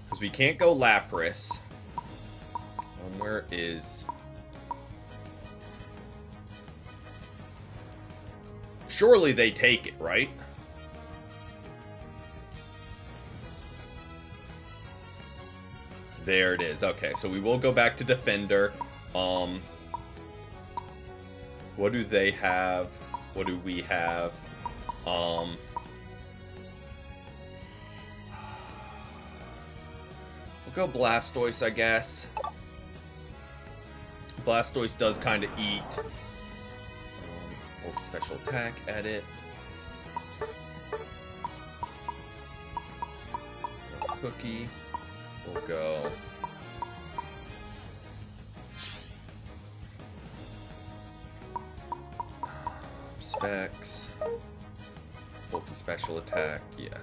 Because we can't go Lapras. Where is... Surely they take it, right? There it is. Okay, so we will go back to Defender. What do they have? What do we have? We'll go Blastoise, I guess. Blastoise does kind of eat. Special attack, edit. Cookie. We'll go. Specs. Bulky special attack, yes.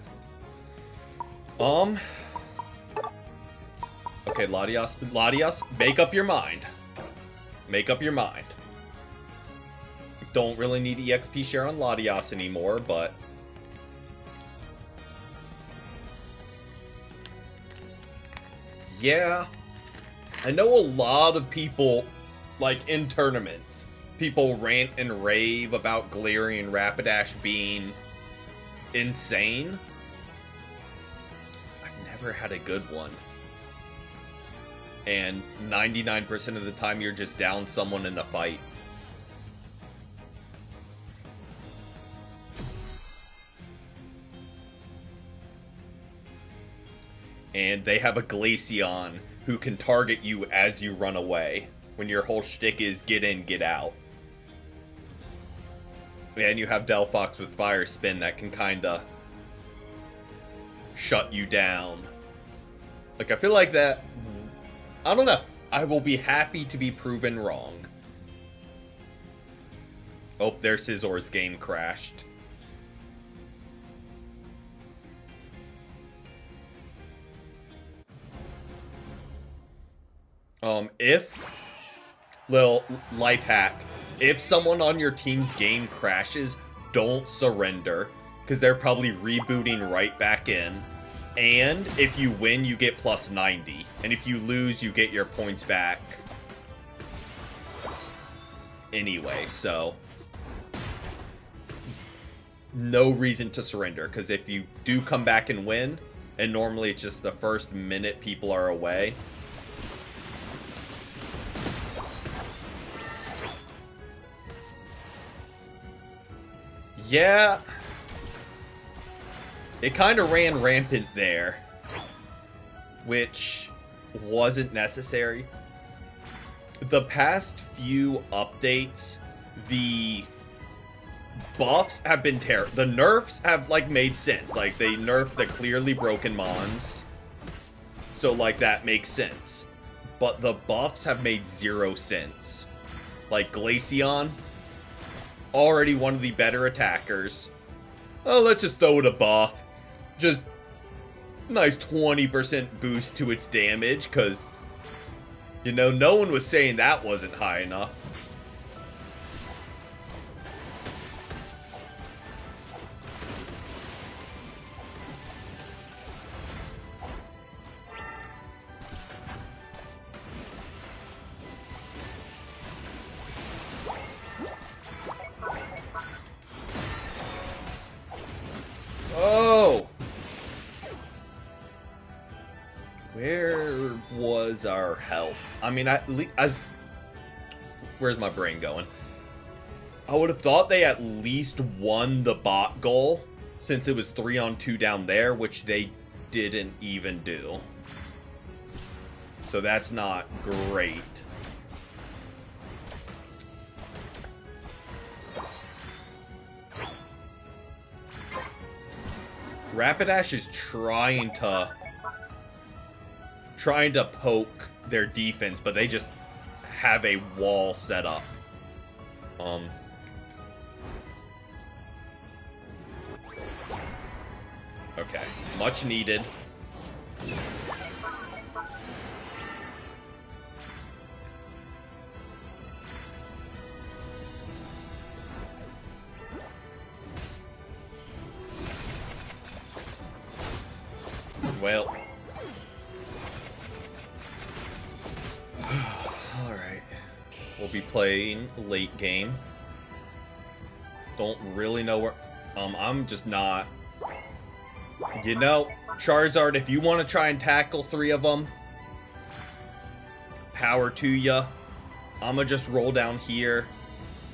Okay, Latias, make up your mind. Make up your mind. Don't really need EXP share on Latias anymore, but... Yeah. I know a lot of people, like, in tournaments, people rant and rave about Galarian Rapidash being insane. I've never had a good one. And 99% of the time you're just down someone in a fight. And they have a Glaceon who can target you as you run away. When your whole shtick is get in, get out. And you have Delphox with Fire Spin that can kinda shut you down. Like, I feel like that... I don't know. I will be happy to be proven wrong. Oh, their Scizzor's game crashed. If, little life hack, if someone on your team's game crashes, don't surrender, because they're probably rebooting right back in. And if you win, you get plus 90. And if you lose, you get your points back. Anyway, so... no reason to surrender, because if you do come back and win, and normally it's just the first minute people are away... yeah, it kind of ran rampant there, which wasn't necessary. The past few updates, the buffs have been terrible. The nerfs have, like, made sense. Like, they nerfed the clearly broken mons, so, like, that makes sense. But the buffs have made zero sense. Like, Glaceon... already one of the better attackers. Oh, let's just throw it a buff. Just nice 20% boost to its damage, because, you know, no one was saying that wasn't high enough. Where was our help? I mean, where's my brain going? I would have thought they at least won the bot goal, since it was 3-on-2 down there, which they didn't even do. So that's not great. Rapidash is trying to poke their defense, but they just have a wall set up. Okay, much needed. Well. Alright. We'll be playing late game. Don't really know where... I'm just not... You know, Charizard, if you want to try and tackle 3 of them, power to ya. I'ma just roll down here,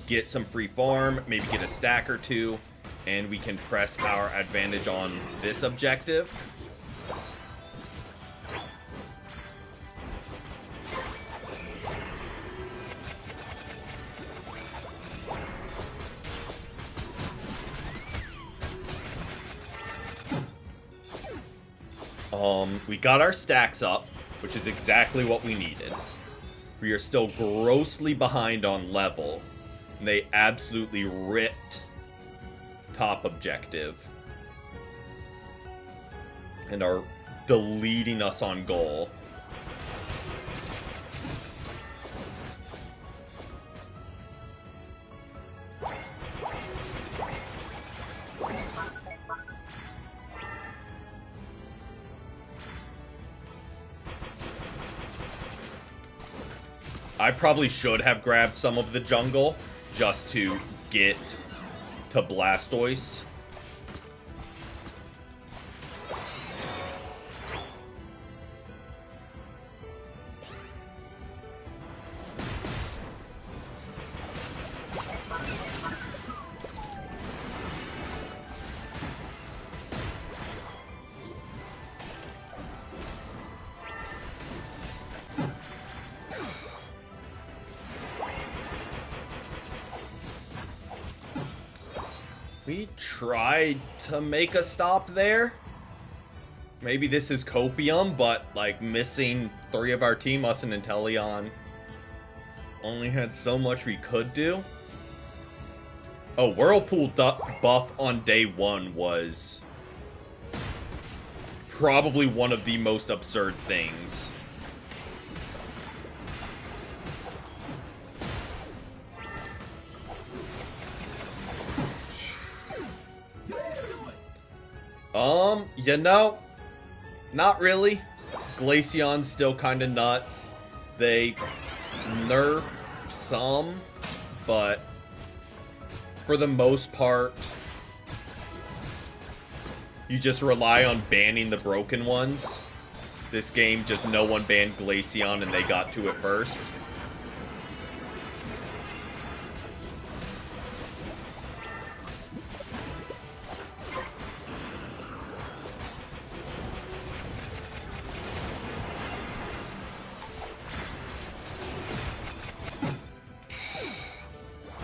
get some free farm, maybe get a stack or 2, and we can press our advantage on this objective. We got our stacks up, which is exactly what we needed. We are still grossly behind on level, and they absolutely ripped top objective and are deleting us on goal. I probably should have grabbed some of the jungle just to get to Blastoise. We tried to make a stop there. Maybe this is Copium, but like missing 3 of our team, us and Inteleon, only had so much we could do. Oh, Whirlpool buff on day 1 was probably one of the most absurd things. You know, not really. Glaceon's still kind of nuts. They nerf some, but for the most part, you just rely on banning the broken ones. This game, just no one banned Glaceon and they got to it first.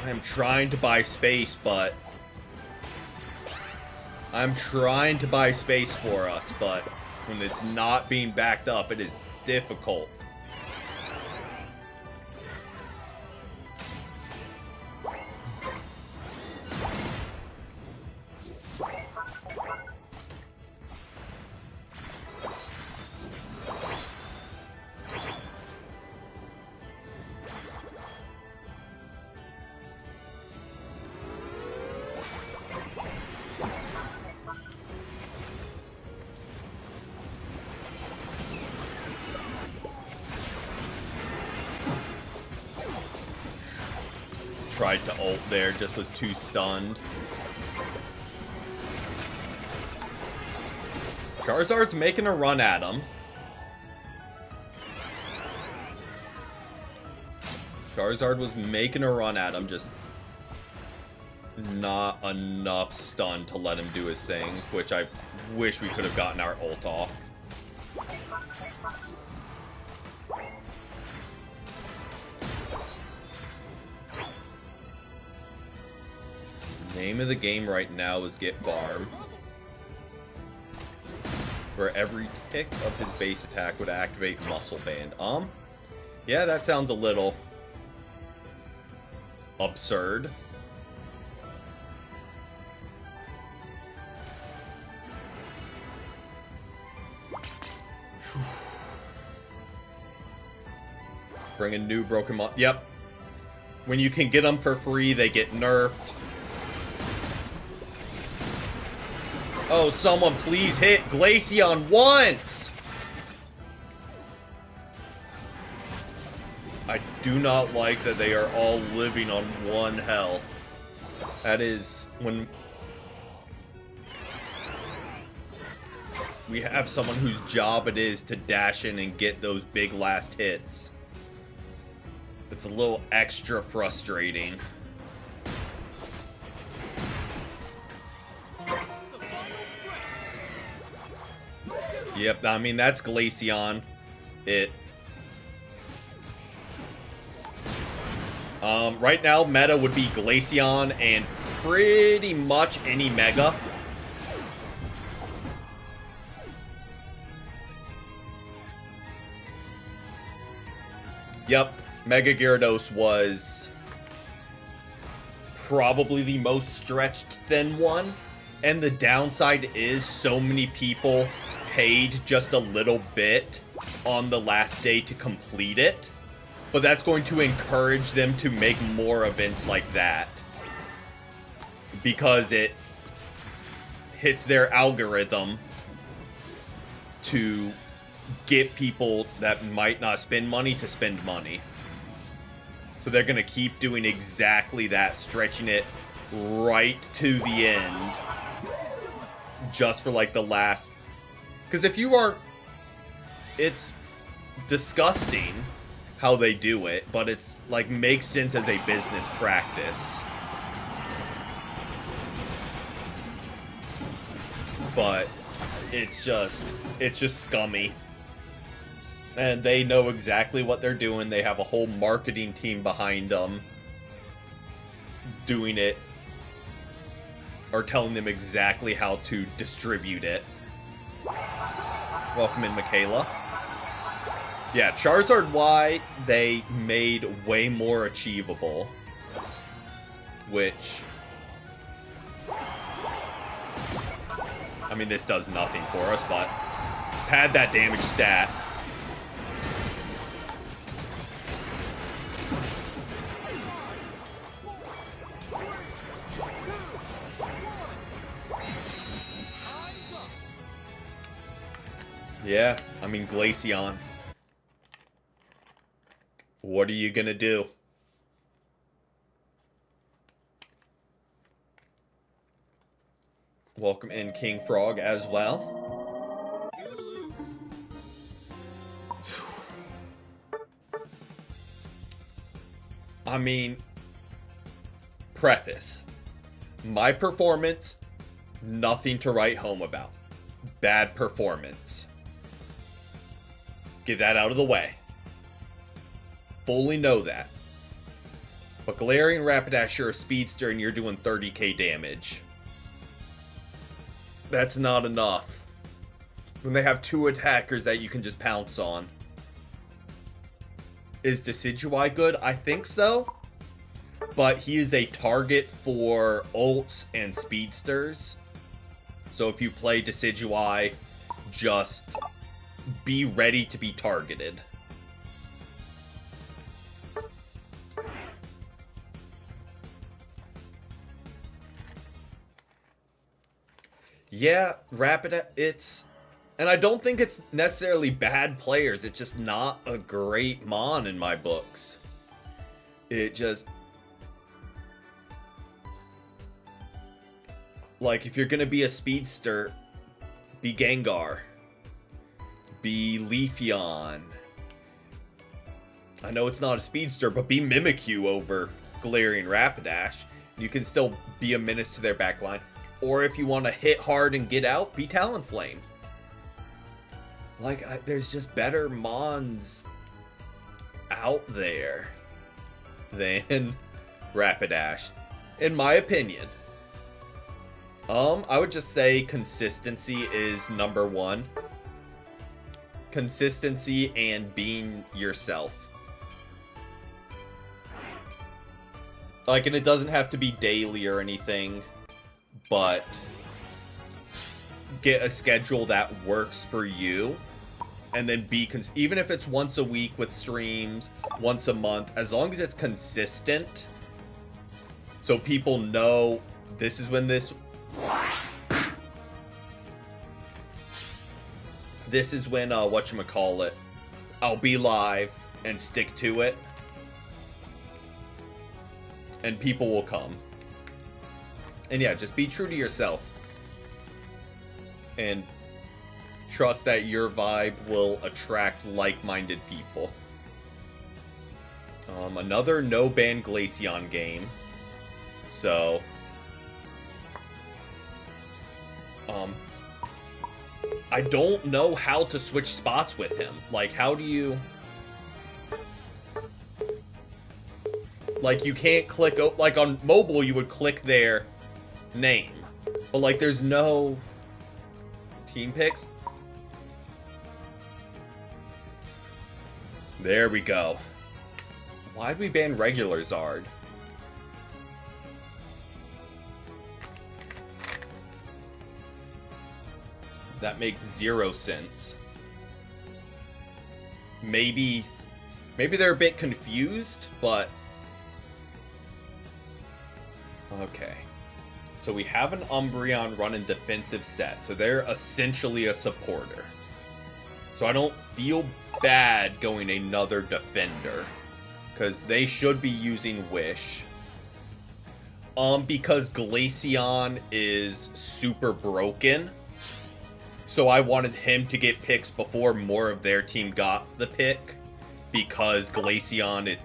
I'm trying to buy space, but... I'm trying to buy space for us, but when it's not being backed up, it is difficult. Tried to ult there, just was too stunned. Charizard's making a run at him. Charizard was making a run at him, just not enough stun to let him do his thing, which I wish we could have gotten our ult off. Name of the game right now is get farm, where every tick of his base attack would activate Muscle Band. Yeah, that sounds a little absurd. Bring a new broken mon. Yep. When you can get them for free, they get nerfed. Oh, someone please hit Glaceon once! I do not like that they are all living on 1 health. That is when we have someone whose job it is to dash in and get those big last hits. It's a little extra frustrating. Yep, I mean, that's Glaceon. Right now, meta would be Glaceon and pretty much any Mega. Yep, Mega Gyarados was probably the most stretched thin one. And the downside is so many people paid just a little bit on the last day to complete it. But that's going to encourage them to make more events like that, because it hits their algorithm to get people that might not spend money to spend money. So they're going to keep doing exactly that, stretching it right to the end, just for like the last... Because if you aren't... It's disgusting how they do it, but it's like makes sense as a business practice. But it's just scummy. And they know exactly what they're doing. They have a whole marketing team behind them doing it, or telling them exactly how to distribute it. Welcome in, Michaela. Yeah, Charizard Y, they made way more achievable. Which... I mean, this does nothing for us, but... Pad that damage stat. Yeah, I mean, Glaceon. What are you gonna do? Welcome in, King Frog, as well. I mean, preface. My performance, nothing to write home about. Bad performance. Get that out of the way. Fully know that. But Galarian Rapidash, you're a speedster and you're doing 30k damage. That's not enough. When they have 2 attackers that you can just pounce on. Is Decidueye good? I think so. But he is a target for ults and speedsters. So if you play Decidueye, just be ready to be targeted. Yeah, it's... And I don't think it's necessarily bad players. It's just not a great Mon in my books. It just... Like, if you're gonna be a speedster, be Gengar. Be Leafeon. I know it's not a speedster, but be Mimikyu over Galarian Rapidash. You can still be a menace to their backline. Or if you want to hit hard and get out, be Talonflame. Like, there's just better Mons out there than Rapidash, in my opinion. I would just say consistency is number one. Consistency and being yourself. Like, and it doesn't have to be daily or anything, but get a schedule that works for you, and then be even if it's once a week with streams, once a month, as long as it's consistent, so people know this is when this is when whatchamacallit, I'll be live and stick to it, and people will come. And yeah, just be true to yourself. And trust that your vibe will attract like-minded people. Another no-ban Glaceon game. So... I don't know how to switch spots with him. Like, how do you... Like, you can't click... Like, on mobile, you would click their name. But, like, there's no... Team picks? There we go. Why'd we ban regular Zard? That makes 0 sense. Maybe they're a bit confused, but... Okay. So we have an Umbreon running defensive set, so they're essentially a supporter. So I don't feel bad going another defender, because they should be using Wish. Because Glaceon is super broken, so I wanted him to get picks before more of their team got the pick, because Glaceon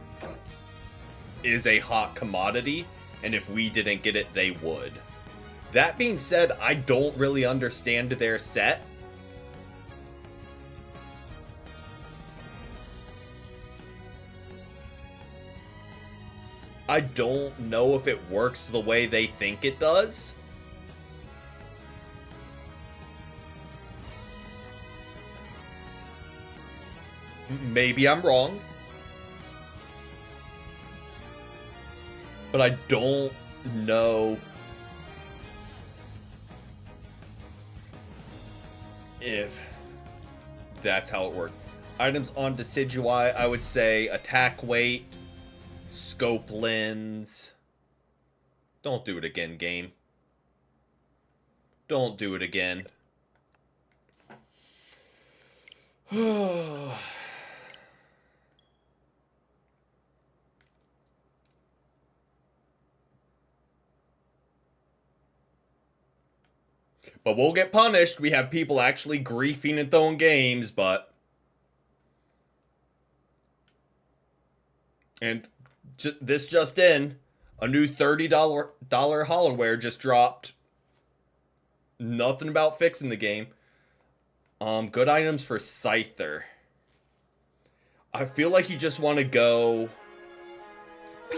is a hot commodity, and if we didn't get it, they would. That being said, I don't really understand their set. I don't know if it works the way they think it does. Maybe I'm wrong. But I don't know if that's how it works. Items on Decidueye, I would say attack weight, scope lens. Don't do it again, game. Don't do it again. But we'll get punished. We have people actually griefing and throwing games, but... And this just in, a new $30 Hollowware just dropped. Nothing about fixing the game. Good items for Scyther. I feel like you just want to go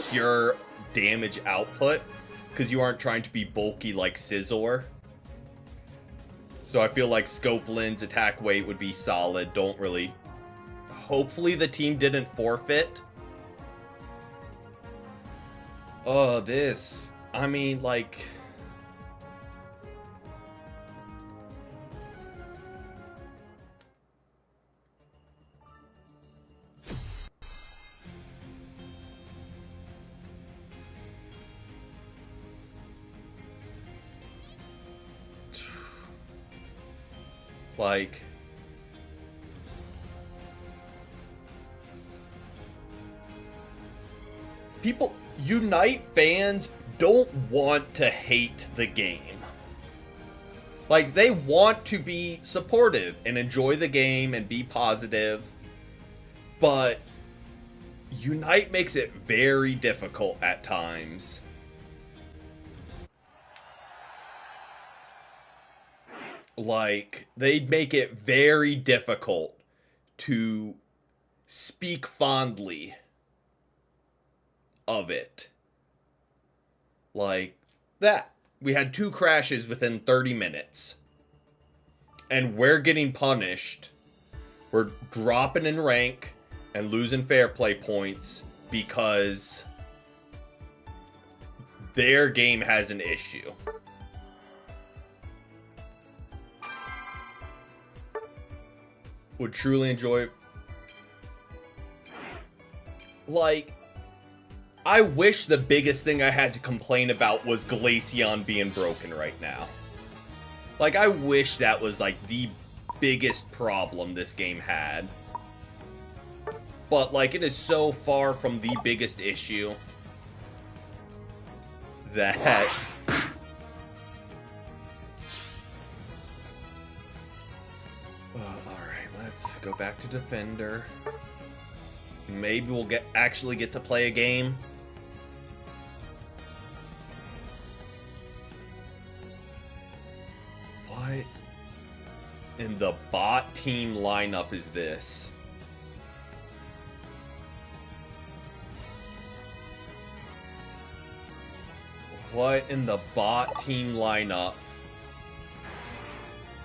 pure damage output, because you aren't trying to be bulky like Scizor. So I feel like scope lens, attack weight would be solid. Don't really... Hopefully the team didn't forfeit. Oh, this... I mean, like... Like... People... Unite fans don't want to hate the game. Like, they want to be supportive and enjoy the game and be positive. But Unite makes it very difficult at times. Like, they make it very difficult to speak fondly of it. Like that. We had 2 crashes within 30 minutes. And we're getting punished. We're dropping in rank and losing fair play points because their game has an issue. Would truly enjoy. Like, I wish the biggest thing I had to complain about was Glaceon being broken right now. Like, I wish that was, like, the biggest problem this game had. But, like, it is so far from the biggest issue that... Alright, let's go back to Defender. Maybe we'll actually get to play a game. What in the bot team lineup is this? What in the bot team lineup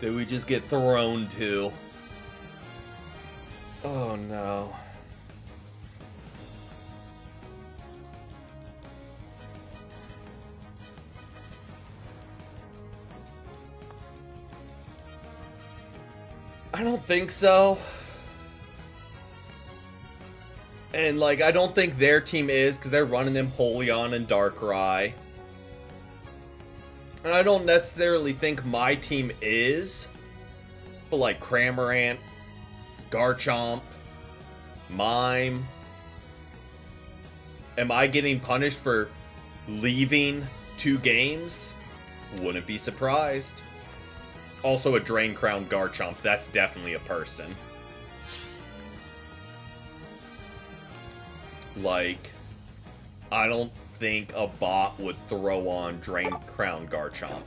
did we just get thrown to? Oh no. I don't think so. And, like, I don't think their team is, because they're running Empoleon and Darkrai. And I don't necessarily think my team is. But, like, Cramorant, Garchomp, Mime. Am I getting punished for leaving 2 games? Wouldn't be surprised. Also a Drain Crown Garchomp. That's definitely a person. Like, I don't think a bot would throw on Drain Crown Garchomp.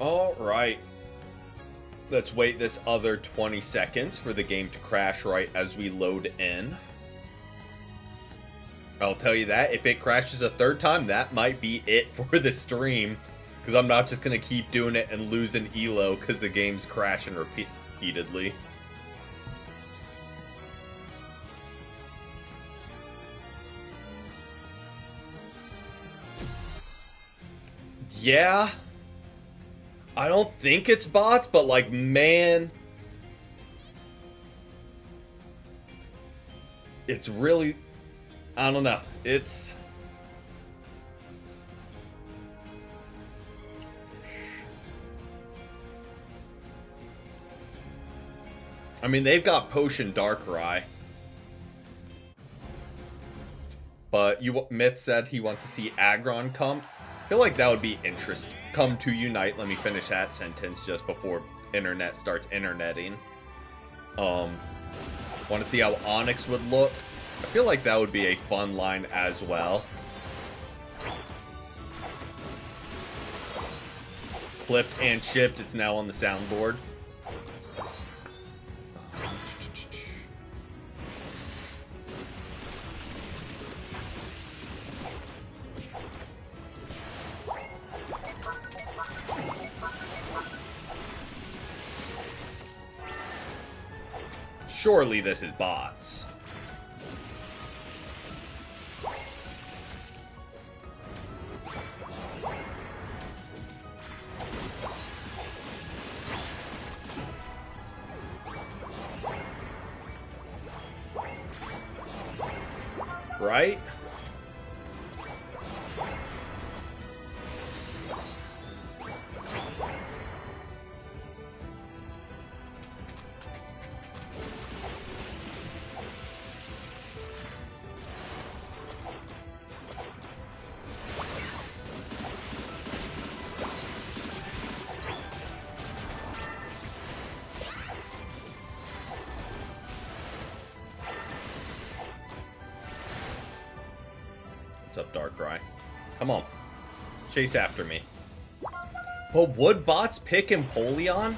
Alright. Let's wait this other 20 seconds for the game to crash right as we load in. I'll tell you that, if it crashes a 3rd time, that might be it for the stream. Because I'm not just going to keep doing it and losing Elo because the game's crashing repeatedly. Yeah. I don't think it's bots, but like, man. It's really... I don't know. It's... I mean, they've got Potion Darkrai. But Myth said he wants to see Aggron come. I feel like that would be interesting. Come to Unite. Let me finish that sentence just before internet starts interneting. Want to see how Onix would look. I feel like that would be a fun line as well. Clipped and shipped. It's now on the soundboard. Surely this is bots. Right? What's up, Darkrai? Come on. Chase after me. But would bots pick Empoleon?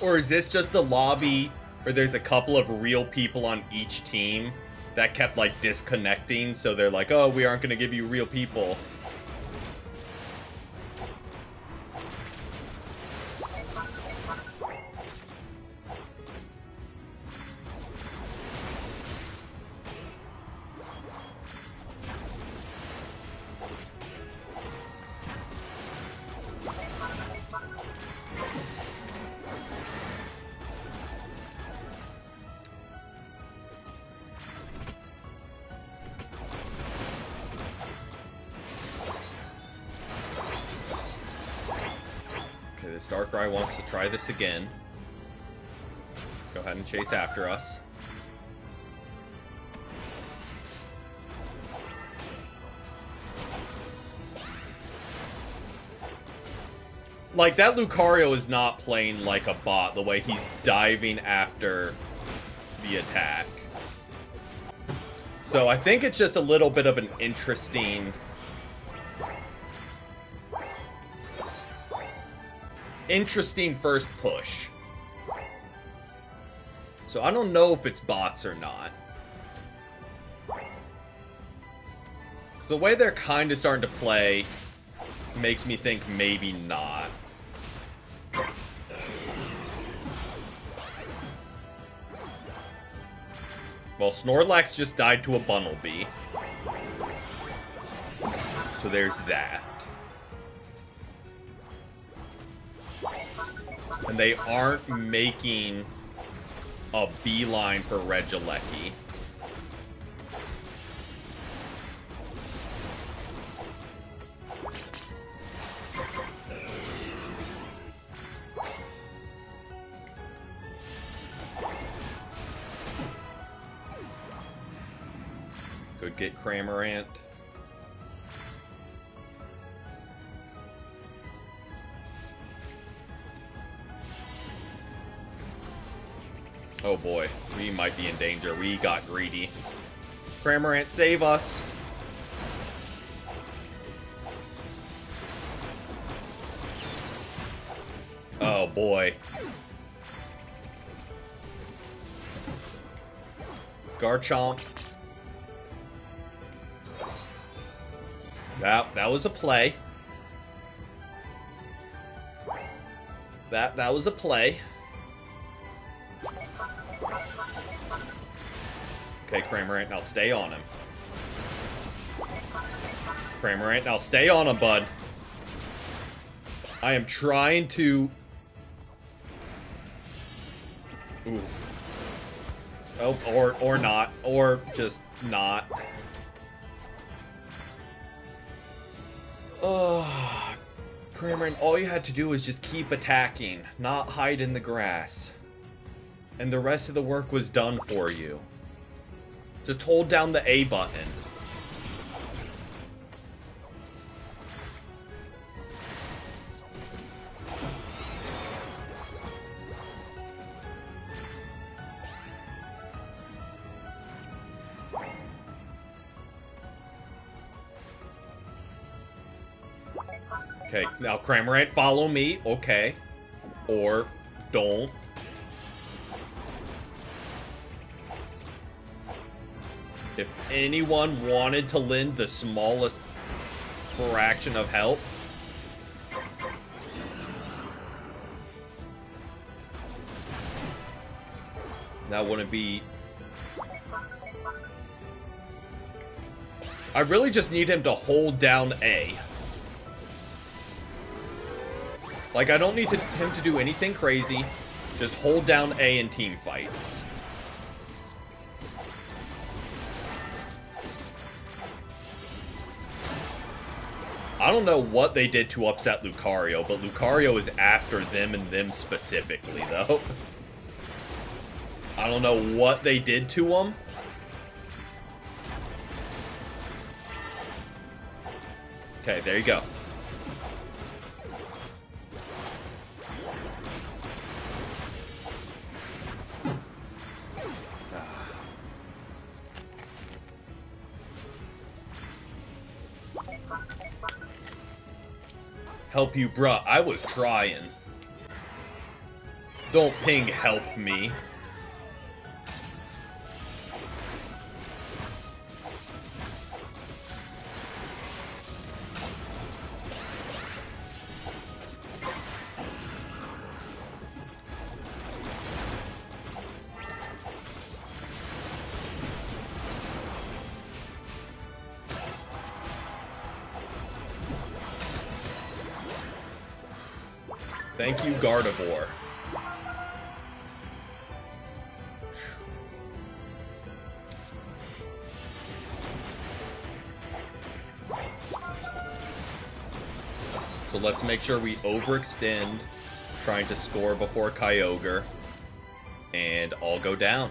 Or is this just a lobby where there's a couple of real people on each team that kept, like, disconnecting? So they're like, oh, we aren't going to give you real people. This Darkrai wants to try this again. Go ahead and chase after us. Like, that Lucario is not playing like a bot the way he's diving after the attack. So I think it's just a little bit of an interesting first push. So I don't know if it's bots or not. So the way they're kind of starting to play makes me think maybe not. Well, Snorlax just died to a Bunnelby. So there's that. And they aren't making a beeline for Regieleki. Good get Cramorant. Oh boy, we might be in danger. We got greedy. Cramorant, save us! Oh boy. Garchomp. That was a play. That was a play. Okay, Cramorant, now stay on him. Cramorant, now stay on him, bud. I am trying to... Oof. Oh, or not. Or just not. Oh, Cramorant, all you had to do was just keep attacking, not hide in the grass. And the rest of the work was done for you. Just hold down the A button. Okay, now Cramorant, follow me. Okay. Or don't. If anyone wanted to lend the smallest fraction of help, that wouldn't be... I really just need him to hold down A. Like, I don't need him to do anything crazy. Just hold down A in team fights. I don't know what they did to upset Lucario, but Lucario is after them and them specifically, though. I don't know what they did to him. Okay, there you go. Help you, bruh. I was trying. Don't ping help me. Thank you, Gardevoir. So let's make sure we overextend, trying to score before Kyogre, and all go down.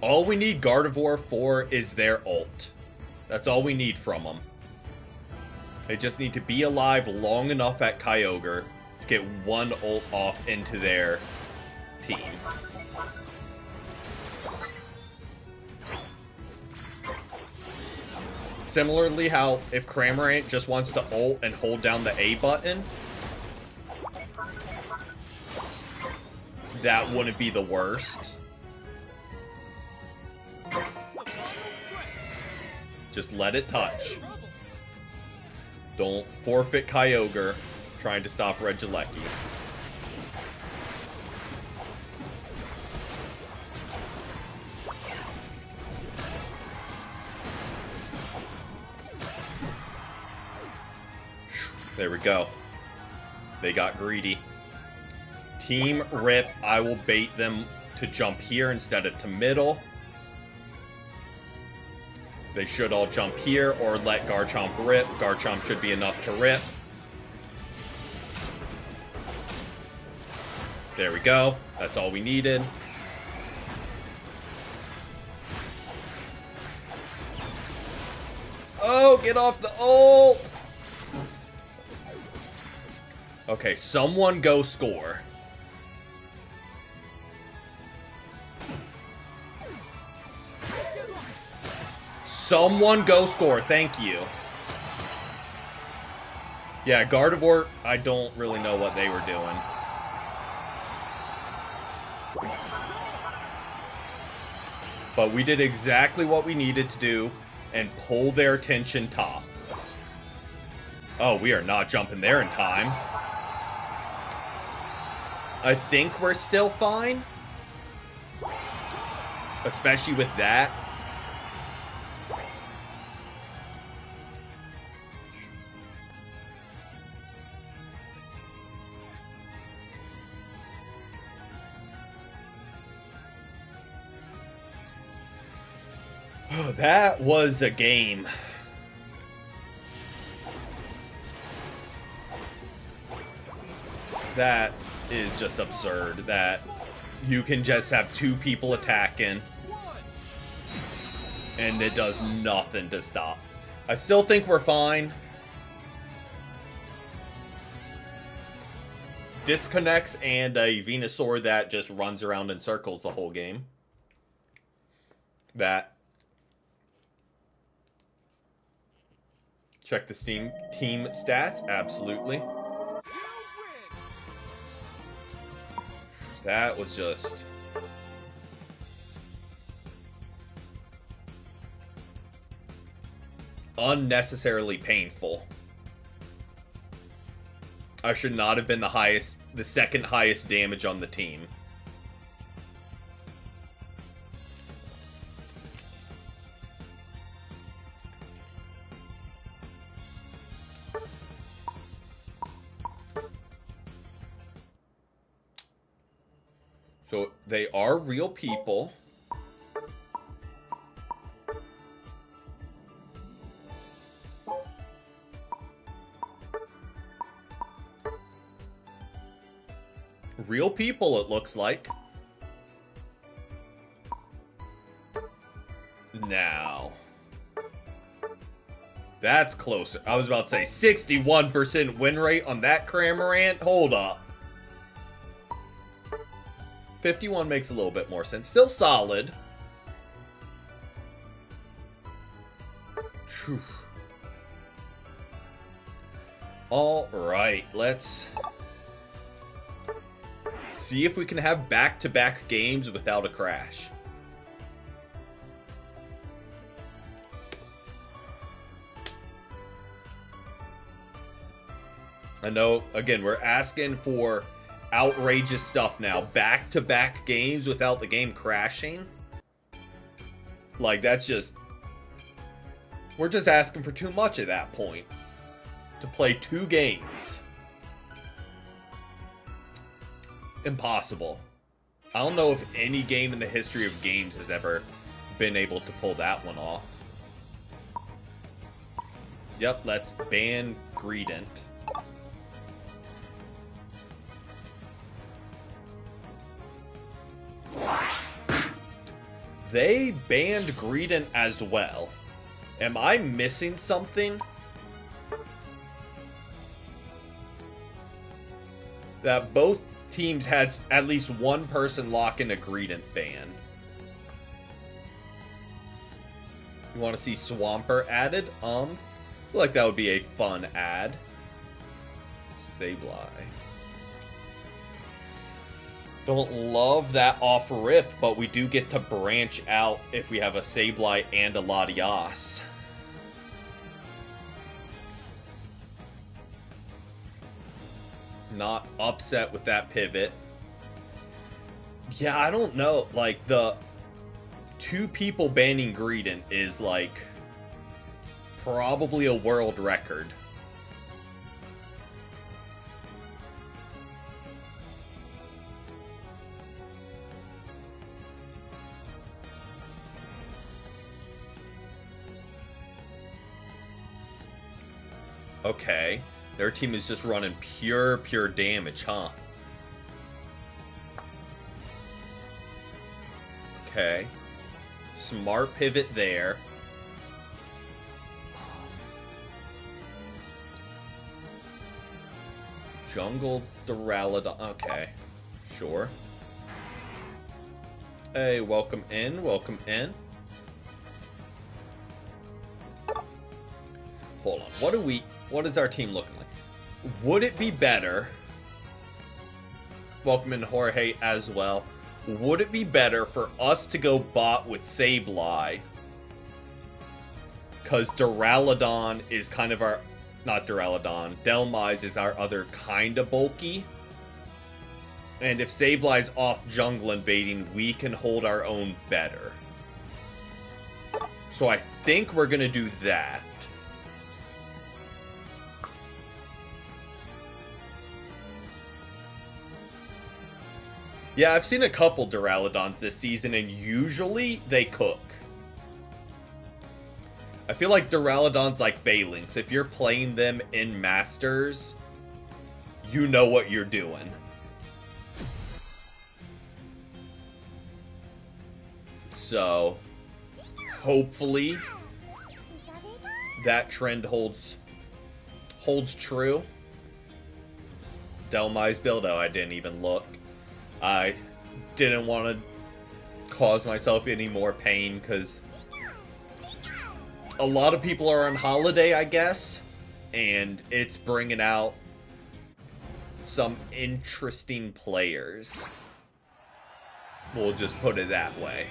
All we need Gardevoir for is their ult. That's all we need from them. They just need to be alive long enough at Kyogre to get one ult off into their team. Similarly, how if Cramorant just wants to ult and hold down the A button, that wouldn't be the worst. Just let it touch. Don't forfeit Kyogre trying to stop Regieleki. There we go. They got greedy. Team Rip, I will bait them to jump here instead of to middle. They should all jump here or let Garchomp rip. Garchomp should be enough to rip. There we go. That's all we needed. Oh, get off the ult! Okay, someone go score. Someone go score, thank you. Yeah, Gardevoir, I don't really know what they were doing. But we did exactly what we needed to do and pull their attention top. Oh, we are not jumping there in time. I think we're still fine. Especially with that. That was a game. That is just absurd that you can just have two people attacking and it does nothing to stop. I still think we're fine. Disconnects and a Venusaur that just runs around in circles the whole game. That. Check the team stats. Absolutely. That was just... unnecessarily painful. I should not have been the second highest damage on the team. So they are real people. Real people, it looks like. Now. That's closer. I was about to say 61% win rate on that Cramorant. Hold up. 51 makes a little bit more sense. Still solid. Whew. All right, let's see if we can have back-to-back games without a crash. I know, again, we're asking for outrageous stuff now. Back-to-back games without the game crashing. Like, that's just... We're just asking for too much at that point. To play 2 games. Impossible. I don't know if any game in the history of games has ever been able to pull that one off. Yep, let's ban Greedent. They banned Greedent as well. Am I missing something? That both teams had at least one person lock in a Greedent ban. You want to see Swampert added? I feel like that would be a fun ad. Sableye. Don't love that off rip, but we do get to branch out if we have a Sableye and a Latias. Not upset with that pivot. Yeah, I don't know. Like, the 2 people banning Greedent is, like, probably a world record. Okay. Their team is just running pure damage, huh? Okay. Smart pivot there. Jungle Duraludon. Okay. Sure. Hey, welcome in. Welcome in. Hold on. What is our team looking like? Would it be better? Welcome in Jorge as well. Would it be better for us to go bot with Sableye? Because Duraludon is kind of our... Not Duraludon. Dhelmise is our other kind of bulky. And if Sableye's off jungle invading, we can hold our own better. So I think we're going to do that. Yeah, I've seen a couple Duraludons this season, and usually they cook. I feel like Duraludon's like Phalanx. If you're playing them in Masters, you know what you're doing. So, hopefully, that trend holds true. Dhelmise build, oh, I didn't even look. I didn't want to cause myself any more pain because a lot of people are on holiday, I guess, and it's bringing out some interesting players. We'll just put it that way.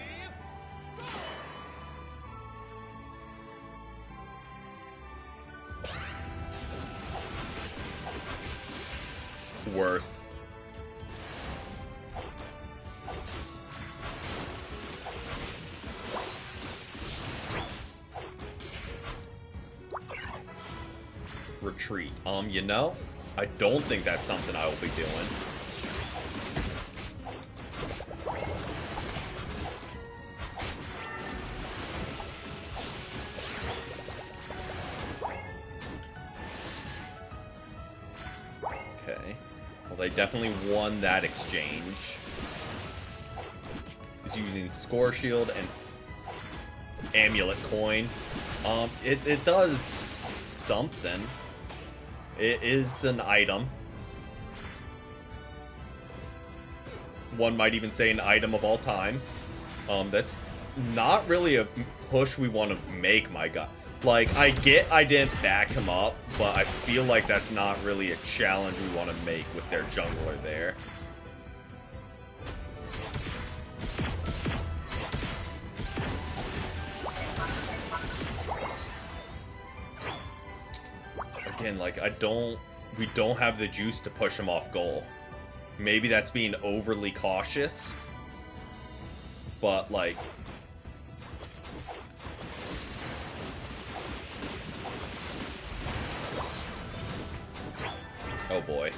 Worth. Retreat. You know, I don't think that's something I will be doing. Okay. Well, they definitely won that exchange. He's using Score Shield and Amulet Coin. It does something. It is an item. One might even say an item of all time. That's not really a push we want to make, my god. Like, I get I didn't back him up, but I feel like that's not really a challenge we want to make with their jungler there. Again, like, we don't have the juice to push him off goal. Maybe that's being overly cautious, but, like, oh boy.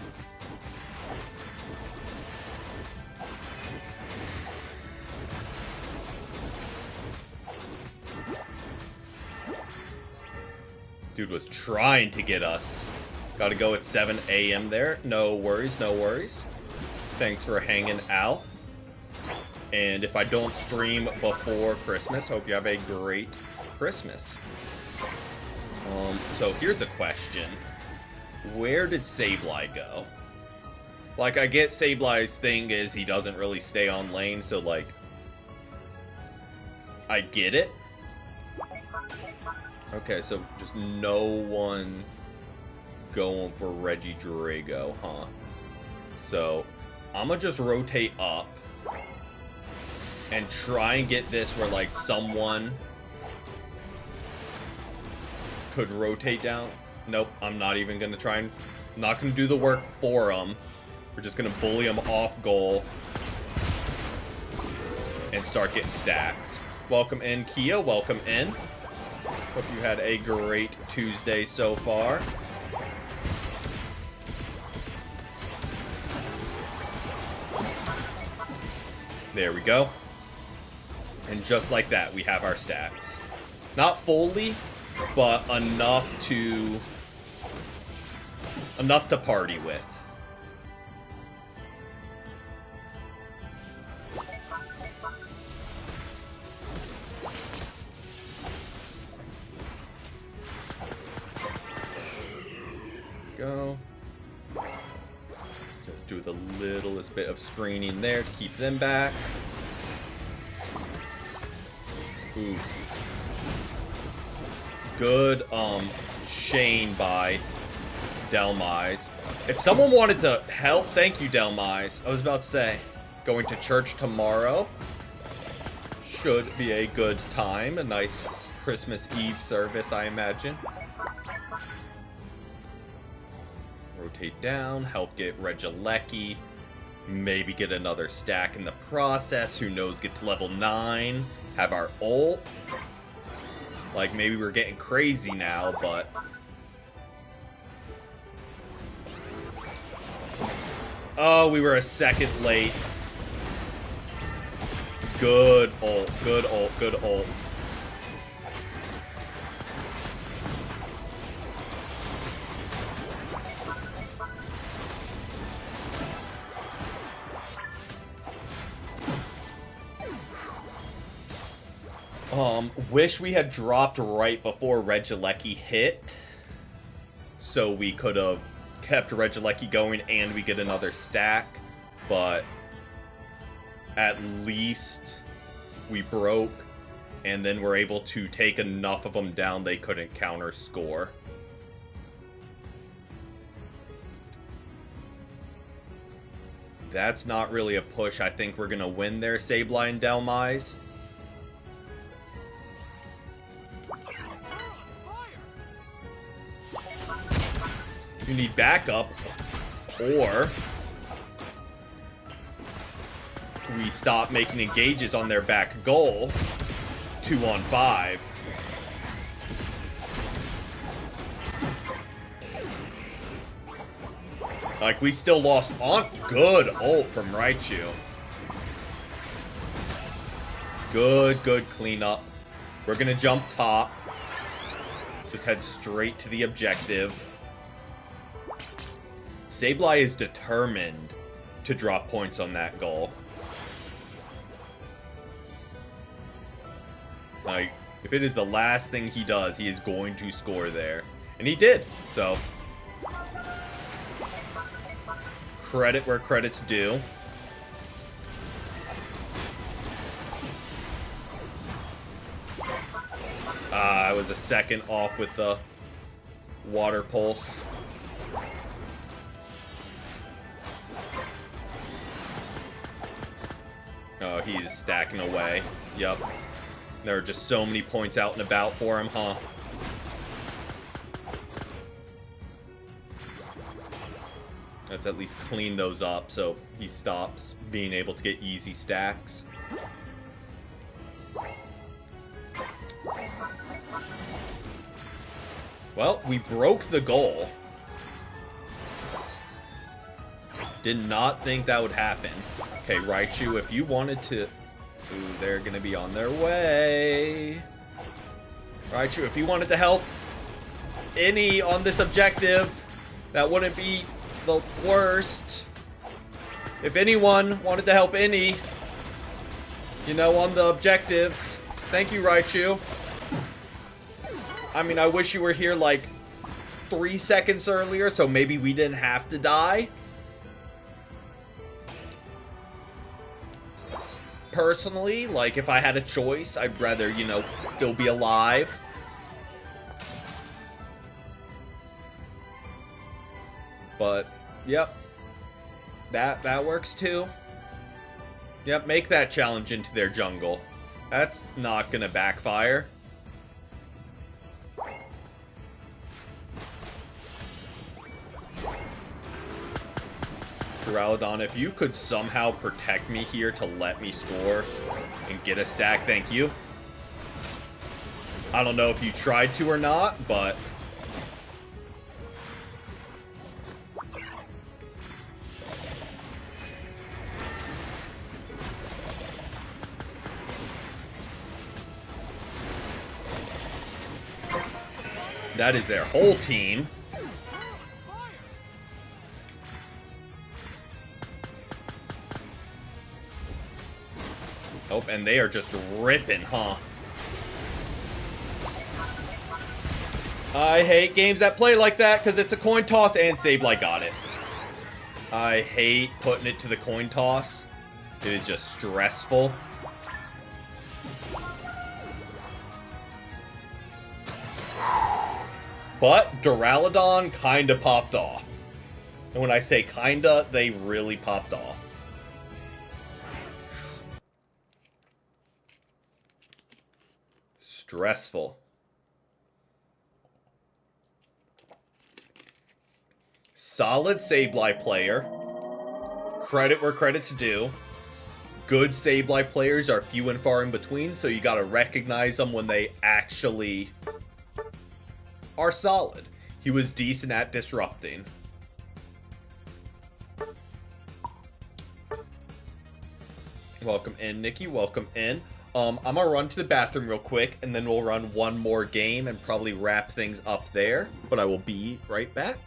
Dude was trying to get us. Gotta go at 7 a.m. there. No worries, no worries. Thanks for hanging out. And if I don't stream before Christmas, hope you have a great Christmas. So here's a question. Where did Sableye go? Like, I get Sableye's thing is he doesn't really stay on lane, so, like, I get it. Okay, so just no one going for Regidrago, huh? So, I'm gonna just rotate up and try and get this where, like, someone could rotate down. Nope, I'm not even gonna try and... I'm not gonna do the work for him. We're just gonna bully him off goal and start getting stacks. Welcome in, Kia. Welcome in. Hope you had a great Tuesday so far. There we go. And just like that, we have our stacks. Not fully, but enough to party with. Go. Just do the littlest bit of screening there to keep them back. Ooh. Good Shane by Delmise. If someone wanted to help, thank you, Delmise. I was about to say, going to church tomorrow should be a good time. A nice Christmas Eve service, I imagine. Rotate down, help get Regieleki. Maybe get another stack in the process. Who knows, get to level 9. Have our ult. Like, maybe we're getting crazy now, but... Oh, we were a second late. Good ult, good ult, good ult. Wish we had dropped right before Regieleki hit, so we could have kept Regieleki going and we get another stack, but at least we broke, and then we're able to take enough of them down they couldn't counter score. That's not really a push. I think we're gonna win there, Sableye and Delmise. You need backup, or we stop making engages on their back goal. 2-on-5. Like, we still lost on good ult from Raichu. Good cleanup. We're gonna jump top. Just head straight to the objective. Sableye is determined to drop points on that goal. Like, if it is the last thing he does, he is going to score there. And he did, so. Credit where credit's due. I was a second off with the water pulse. Oh, he's stacking away. Yep. There are just so many points out and about for him, huh? Let's at least clean those up so he stops being able to get easy stacks. Well, we broke the goal. Did not think that would happen. Okay, Raichu, if you wanted to... Ooh, they're gonna be on their way. Raichu, if you wanted to help any on this objective, that wouldn't be the worst. If anyone wanted to help any, you know, on the objectives. Thank you, Raichu. I mean, I wish you were here like 3 seconds earlier, so maybe we didn't have to die. Personally, like, if I had a choice, I'd rather, you know, still be alive. But, yep. That works too. Yep, make that challenge into their jungle. That's not gonna backfire. Duraludon, if you could somehow protect me here to let me score and get a stack, thank you. I don't know if you tried to or not, but... that is their whole team. Oh, and they are just ripping, huh? I hate games that play like that because it's a coin toss and Sableye got it. I hate putting it to the coin toss. It is just stressful. But Duraludon kinda popped off. And when I say kinda, they really popped off. Stressful. Solid Sableye player. Credit where credit's due. Good Sableye players are few and far in between, so you gotta recognize them when they actually are solid. He was decent at disrupting. Welcome in, Nikki. Welcome in. I'm gonna run to the bathroom real quick, and then we'll run one more game and probably wrap things up there. But I will be right back.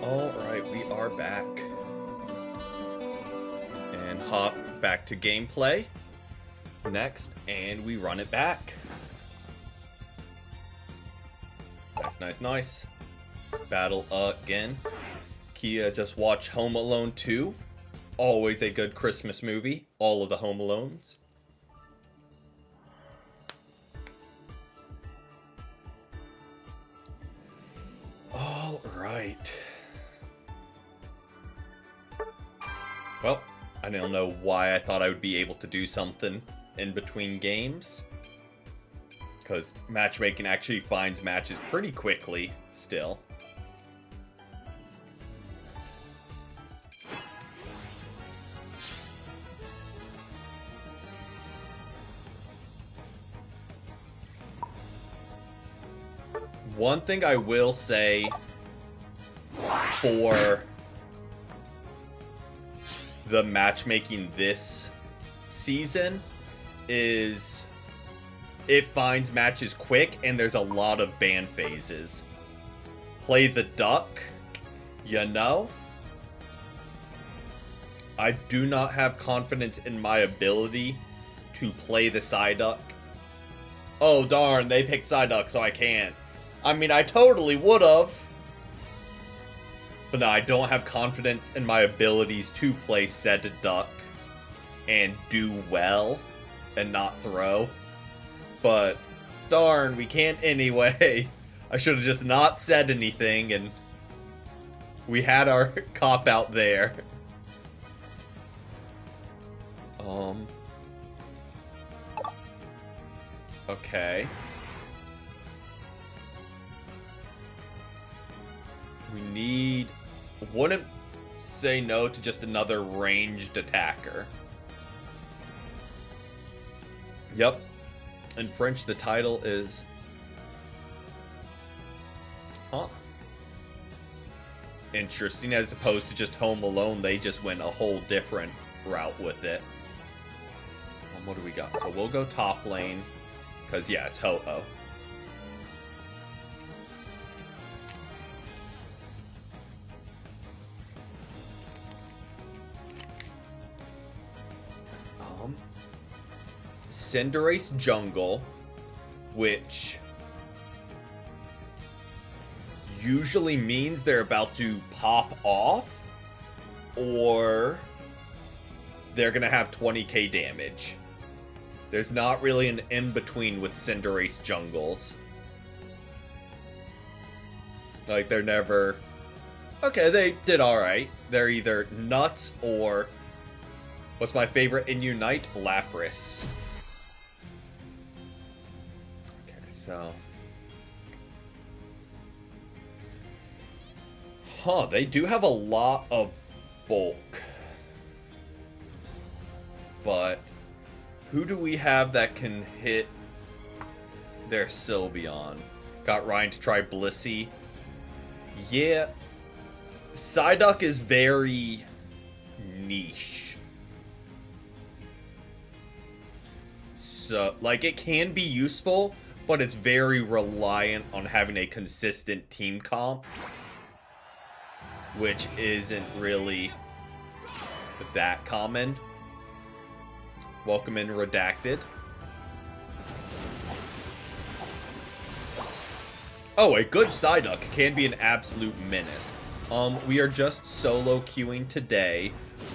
Alright, we are back. And hop back to gameplay next, and we run it back. Nice, nice, nice. Battle again. Kia just watched Home Alone 2. Always a good Christmas movie. All of the Home Alones. Alright. Well, I don't know why I thought I would be able to do something in between games. Because matchmaking actually finds matches pretty quickly, still. One thing I will say for the matchmaking this season is it finds matches quick and there's a lot of ban phases. Play the duck, you know? I do not have confidence in my ability to play the Psyduck. Oh darn, they picked Psyduck, so I can't. I mean, I totally would've. But no, I don't have confidence in my abilities to play said duck and do well and not throw. But darn, we can't anyway. I should have just not said anything and we had our cop out there. Okay. We need... Wouldn't say no to just another ranged attacker. Yep. In French, the title is... Huh. Interesting, as opposed to just Home Alone, they just went a whole different route with it. What do we got? So we'll go top lane, because yeah, it's Ho-Oh. Cinderace jungle, which usually means they're about to pop off, or they're gonna have 20k damage. There's not really an in-between with Cinderace jungles. Like, they're never... Okay, they did alright. They're either nuts or... What's my favorite in Unite? Lapras. Okay, so... Huh, they do have a lot of bulk. But... who do we have that can hit their Sylveon? Got Ryan to try Blissey. Yeah. Psyduck is very niche. So, like, it can be useful, but it's very reliant on having a consistent team comp, which isn't really that common. Welcome in, Redacted. Oh, a good Psyduck can be an absolute menace. We are just solo queuing today,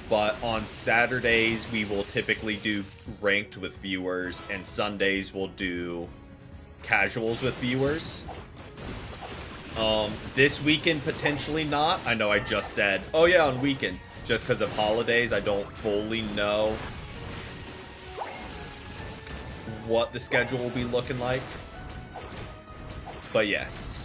but on Saturdays we will typically do ranked with viewers, and Sundays we'll do casuals with viewers. This weekend potentially not. I know I just said, oh yeah, on weekend, just because of holidays. I don't fully know what the schedule will be looking like, but yes.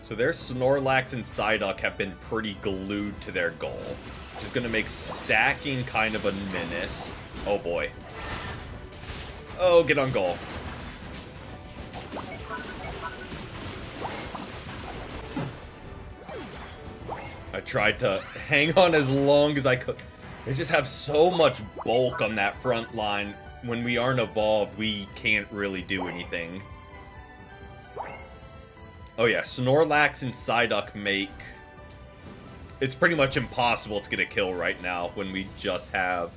So their Snorlax and Psyduck have been pretty glued to their goal, which is going to make stacking kind of a menace. Oh boy. Oh, get on goal. I tried to hang on as long as I could. They just have so much bulk on that front line. When we aren't evolved, we can't really do anything. Oh yeah, Snorlax and Psyduck make... It's pretty much impossible to get a kill right now when we just have...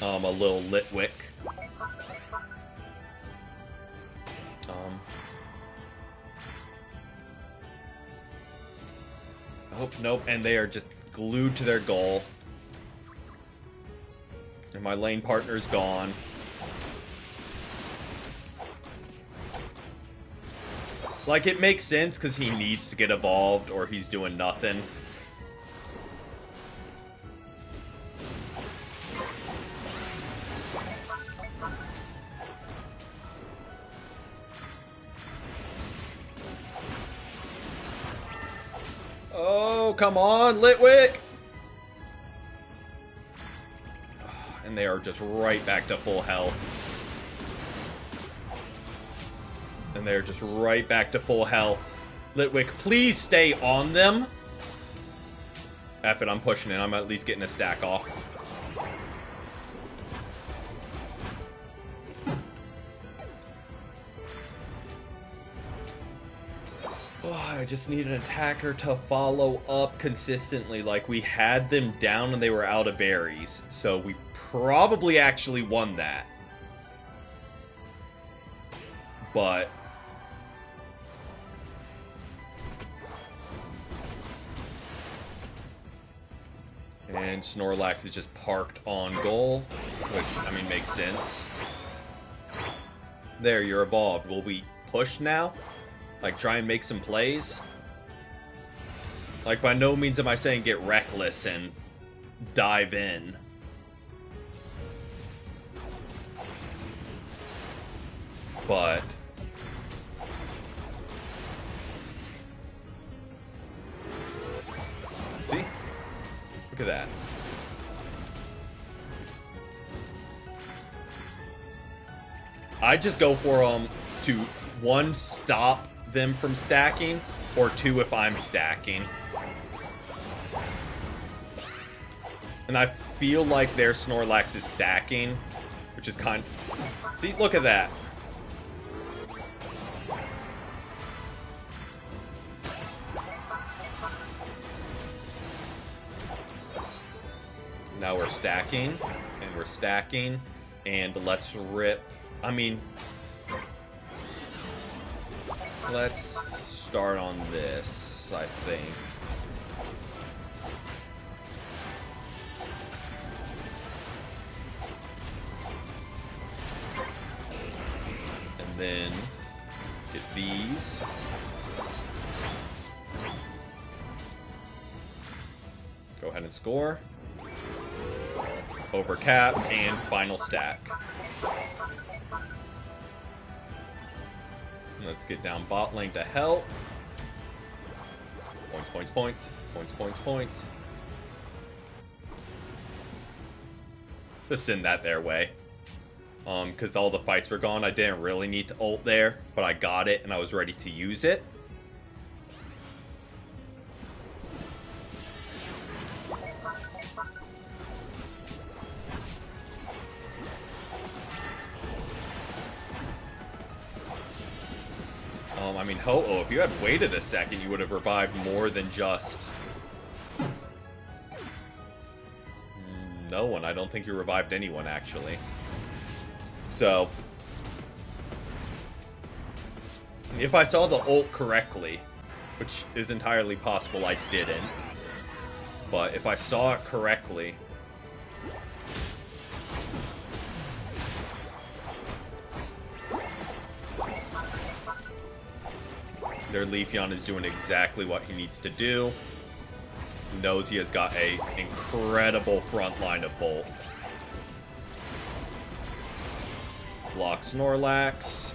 a little Litwick. Oh, nope, and they are just glued to their goal. And my lane partner's gone. Like, it makes sense because he needs to get evolved or he's doing nothing. Oh, come on, Litwick! And they are just right back to full health. And they're just right back to full health. Litwick, please stay on them. F it, I'm pushing it. I'm at least getting a stack off. Oh, I just need an attacker to follow up consistently. Like, we had them down and they were out of berries. So we probably actually won that. But and Snorlax is just parked on goal, which, I mean, makes sense. There, you're evolved. Will we push now? Like, try and make some plays? Like, by no means am I saying get reckless and dive in. But see? Look at that. I just go for them to, one, stop them from stacking, or two, if I'm stacking. And I feel like their Snorlax is stacking, which is kind of... See, look at that. Now we're stacking, and we're stacking, and let's rip. I mean, let's start on this, I think. And then get these. Go ahead and score. Over cap, and final stack. Let's get down bot lane to help. Points, points, points. Points, points, points. Just send that their way. Because all the fights were gone. I didn't really need to ult there, but I got it and I was ready to use it. I mean, Ho-Oh, if you had waited a second, you would have revived more than just... No one. I don't think you revived anyone, actually. So... if I saw the ult correctly, which is entirely possible I didn't, but if I saw it correctly... their Leafeon is doing exactly what he needs to do. He knows he has got an incredible front line of Bolt. Block Snorlax.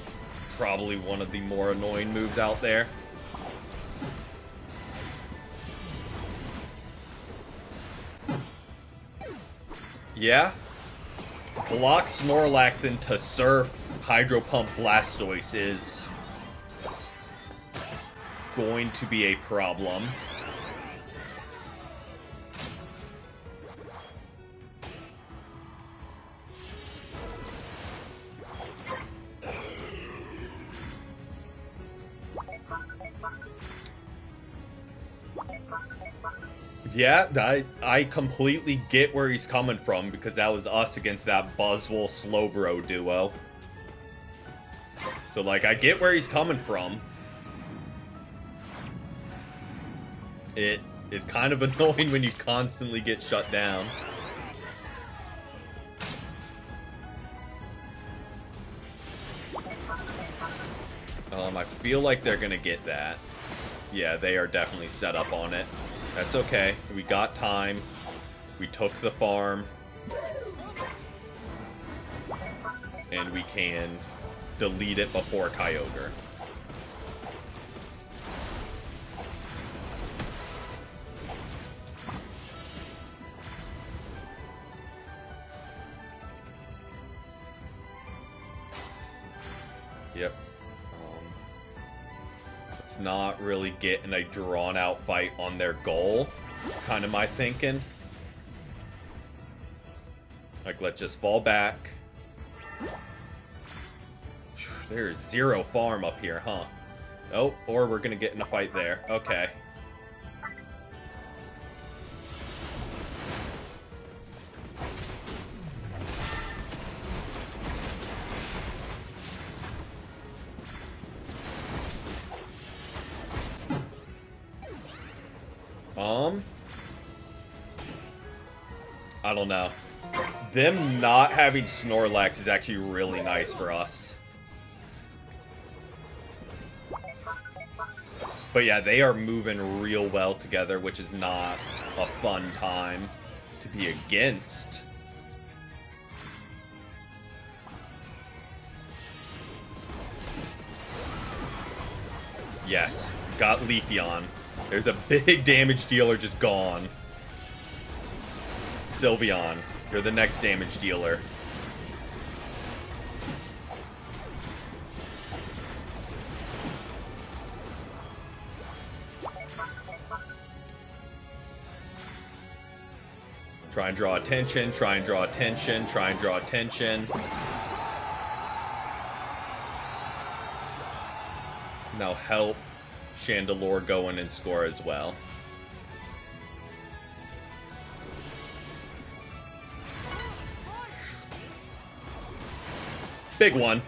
Probably one of the more annoying moves out there. Yeah. Block Snorlax into Surf Hydro Pump Blastoise is... going to be a problem. Yeah, I completely get where he's coming from, because that was us against that Buzzwole Slowbro duo. So, like, I get where he's coming from. It is kind of annoying when you constantly get shut down. I feel like they're gonna get that. Yeah, they are definitely set up on it. That's okay. We got time. We took the farm. And we can delete it before Kyogre. Yep. Let's not really get in a drawn-out fight on their goal. Kind of my thinking. Like, let's just fall back. There's zero farm up here, huh? Oh, or we're gonna get in a fight there. Okay. I don't know. Them not having Snorlax is actually really nice for us. But yeah, they are moving real well together, which is not a fun time to be against. Yes, got Leafeon. There's a big damage dealer just gone. Sylveon, you're the next damage dealer. Try and draw attention, try and draw attention, try and draw attention. Now help Chandelure go in and score as well. Big one.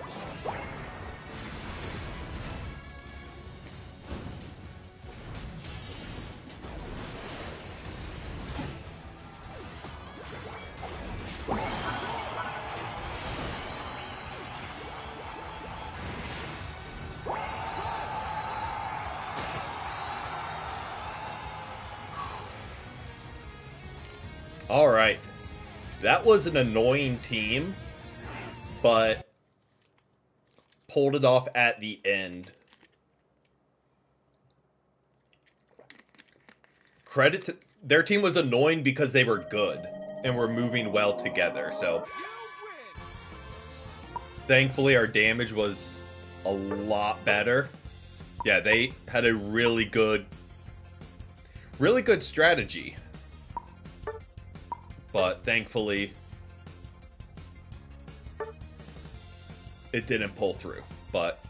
All right. That was an annoying team, but pulled it off at the end. Credit to their team was annoying because they were good and were moving well together. So thankfully our damage was a lot better. Yeah, they had a really good strategy. But thankfully it didn't pull through. But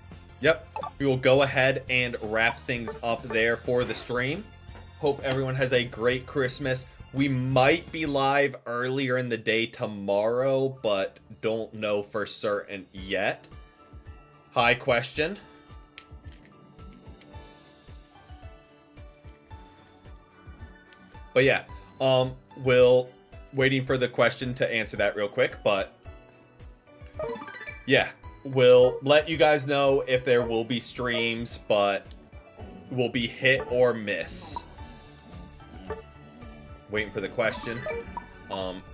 yep, we will go ahead and wrap things up there for the stream. Hope everyone has a great Christmas. We might be live earlier in the day tomorrow, but don't know for certain yet. Hi, question. But yeah, we'll waiting for the question to answer that real quick, but yeah, we'll let you guys know if there will be streams, but will be hit or miss. Waiting for the question.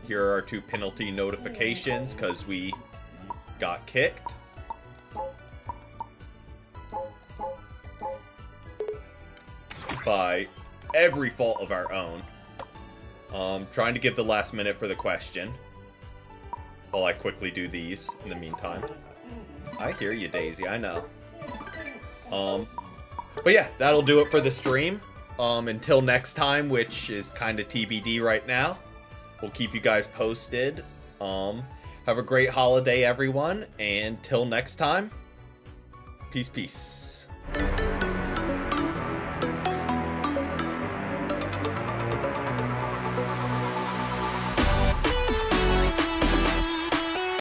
Here are our 2 penalty notifications because we got kicked. By every fault of our own. Trying to give the last minute for the question. While I quickly do these in the meantime. I hear you, Daisy, I know. But yeah, that'll do it for the stream. Until next time, which is kind of TBD right now. We'll keep you guys posted. Have a great holiday, everyone. And till next time, peace, peace.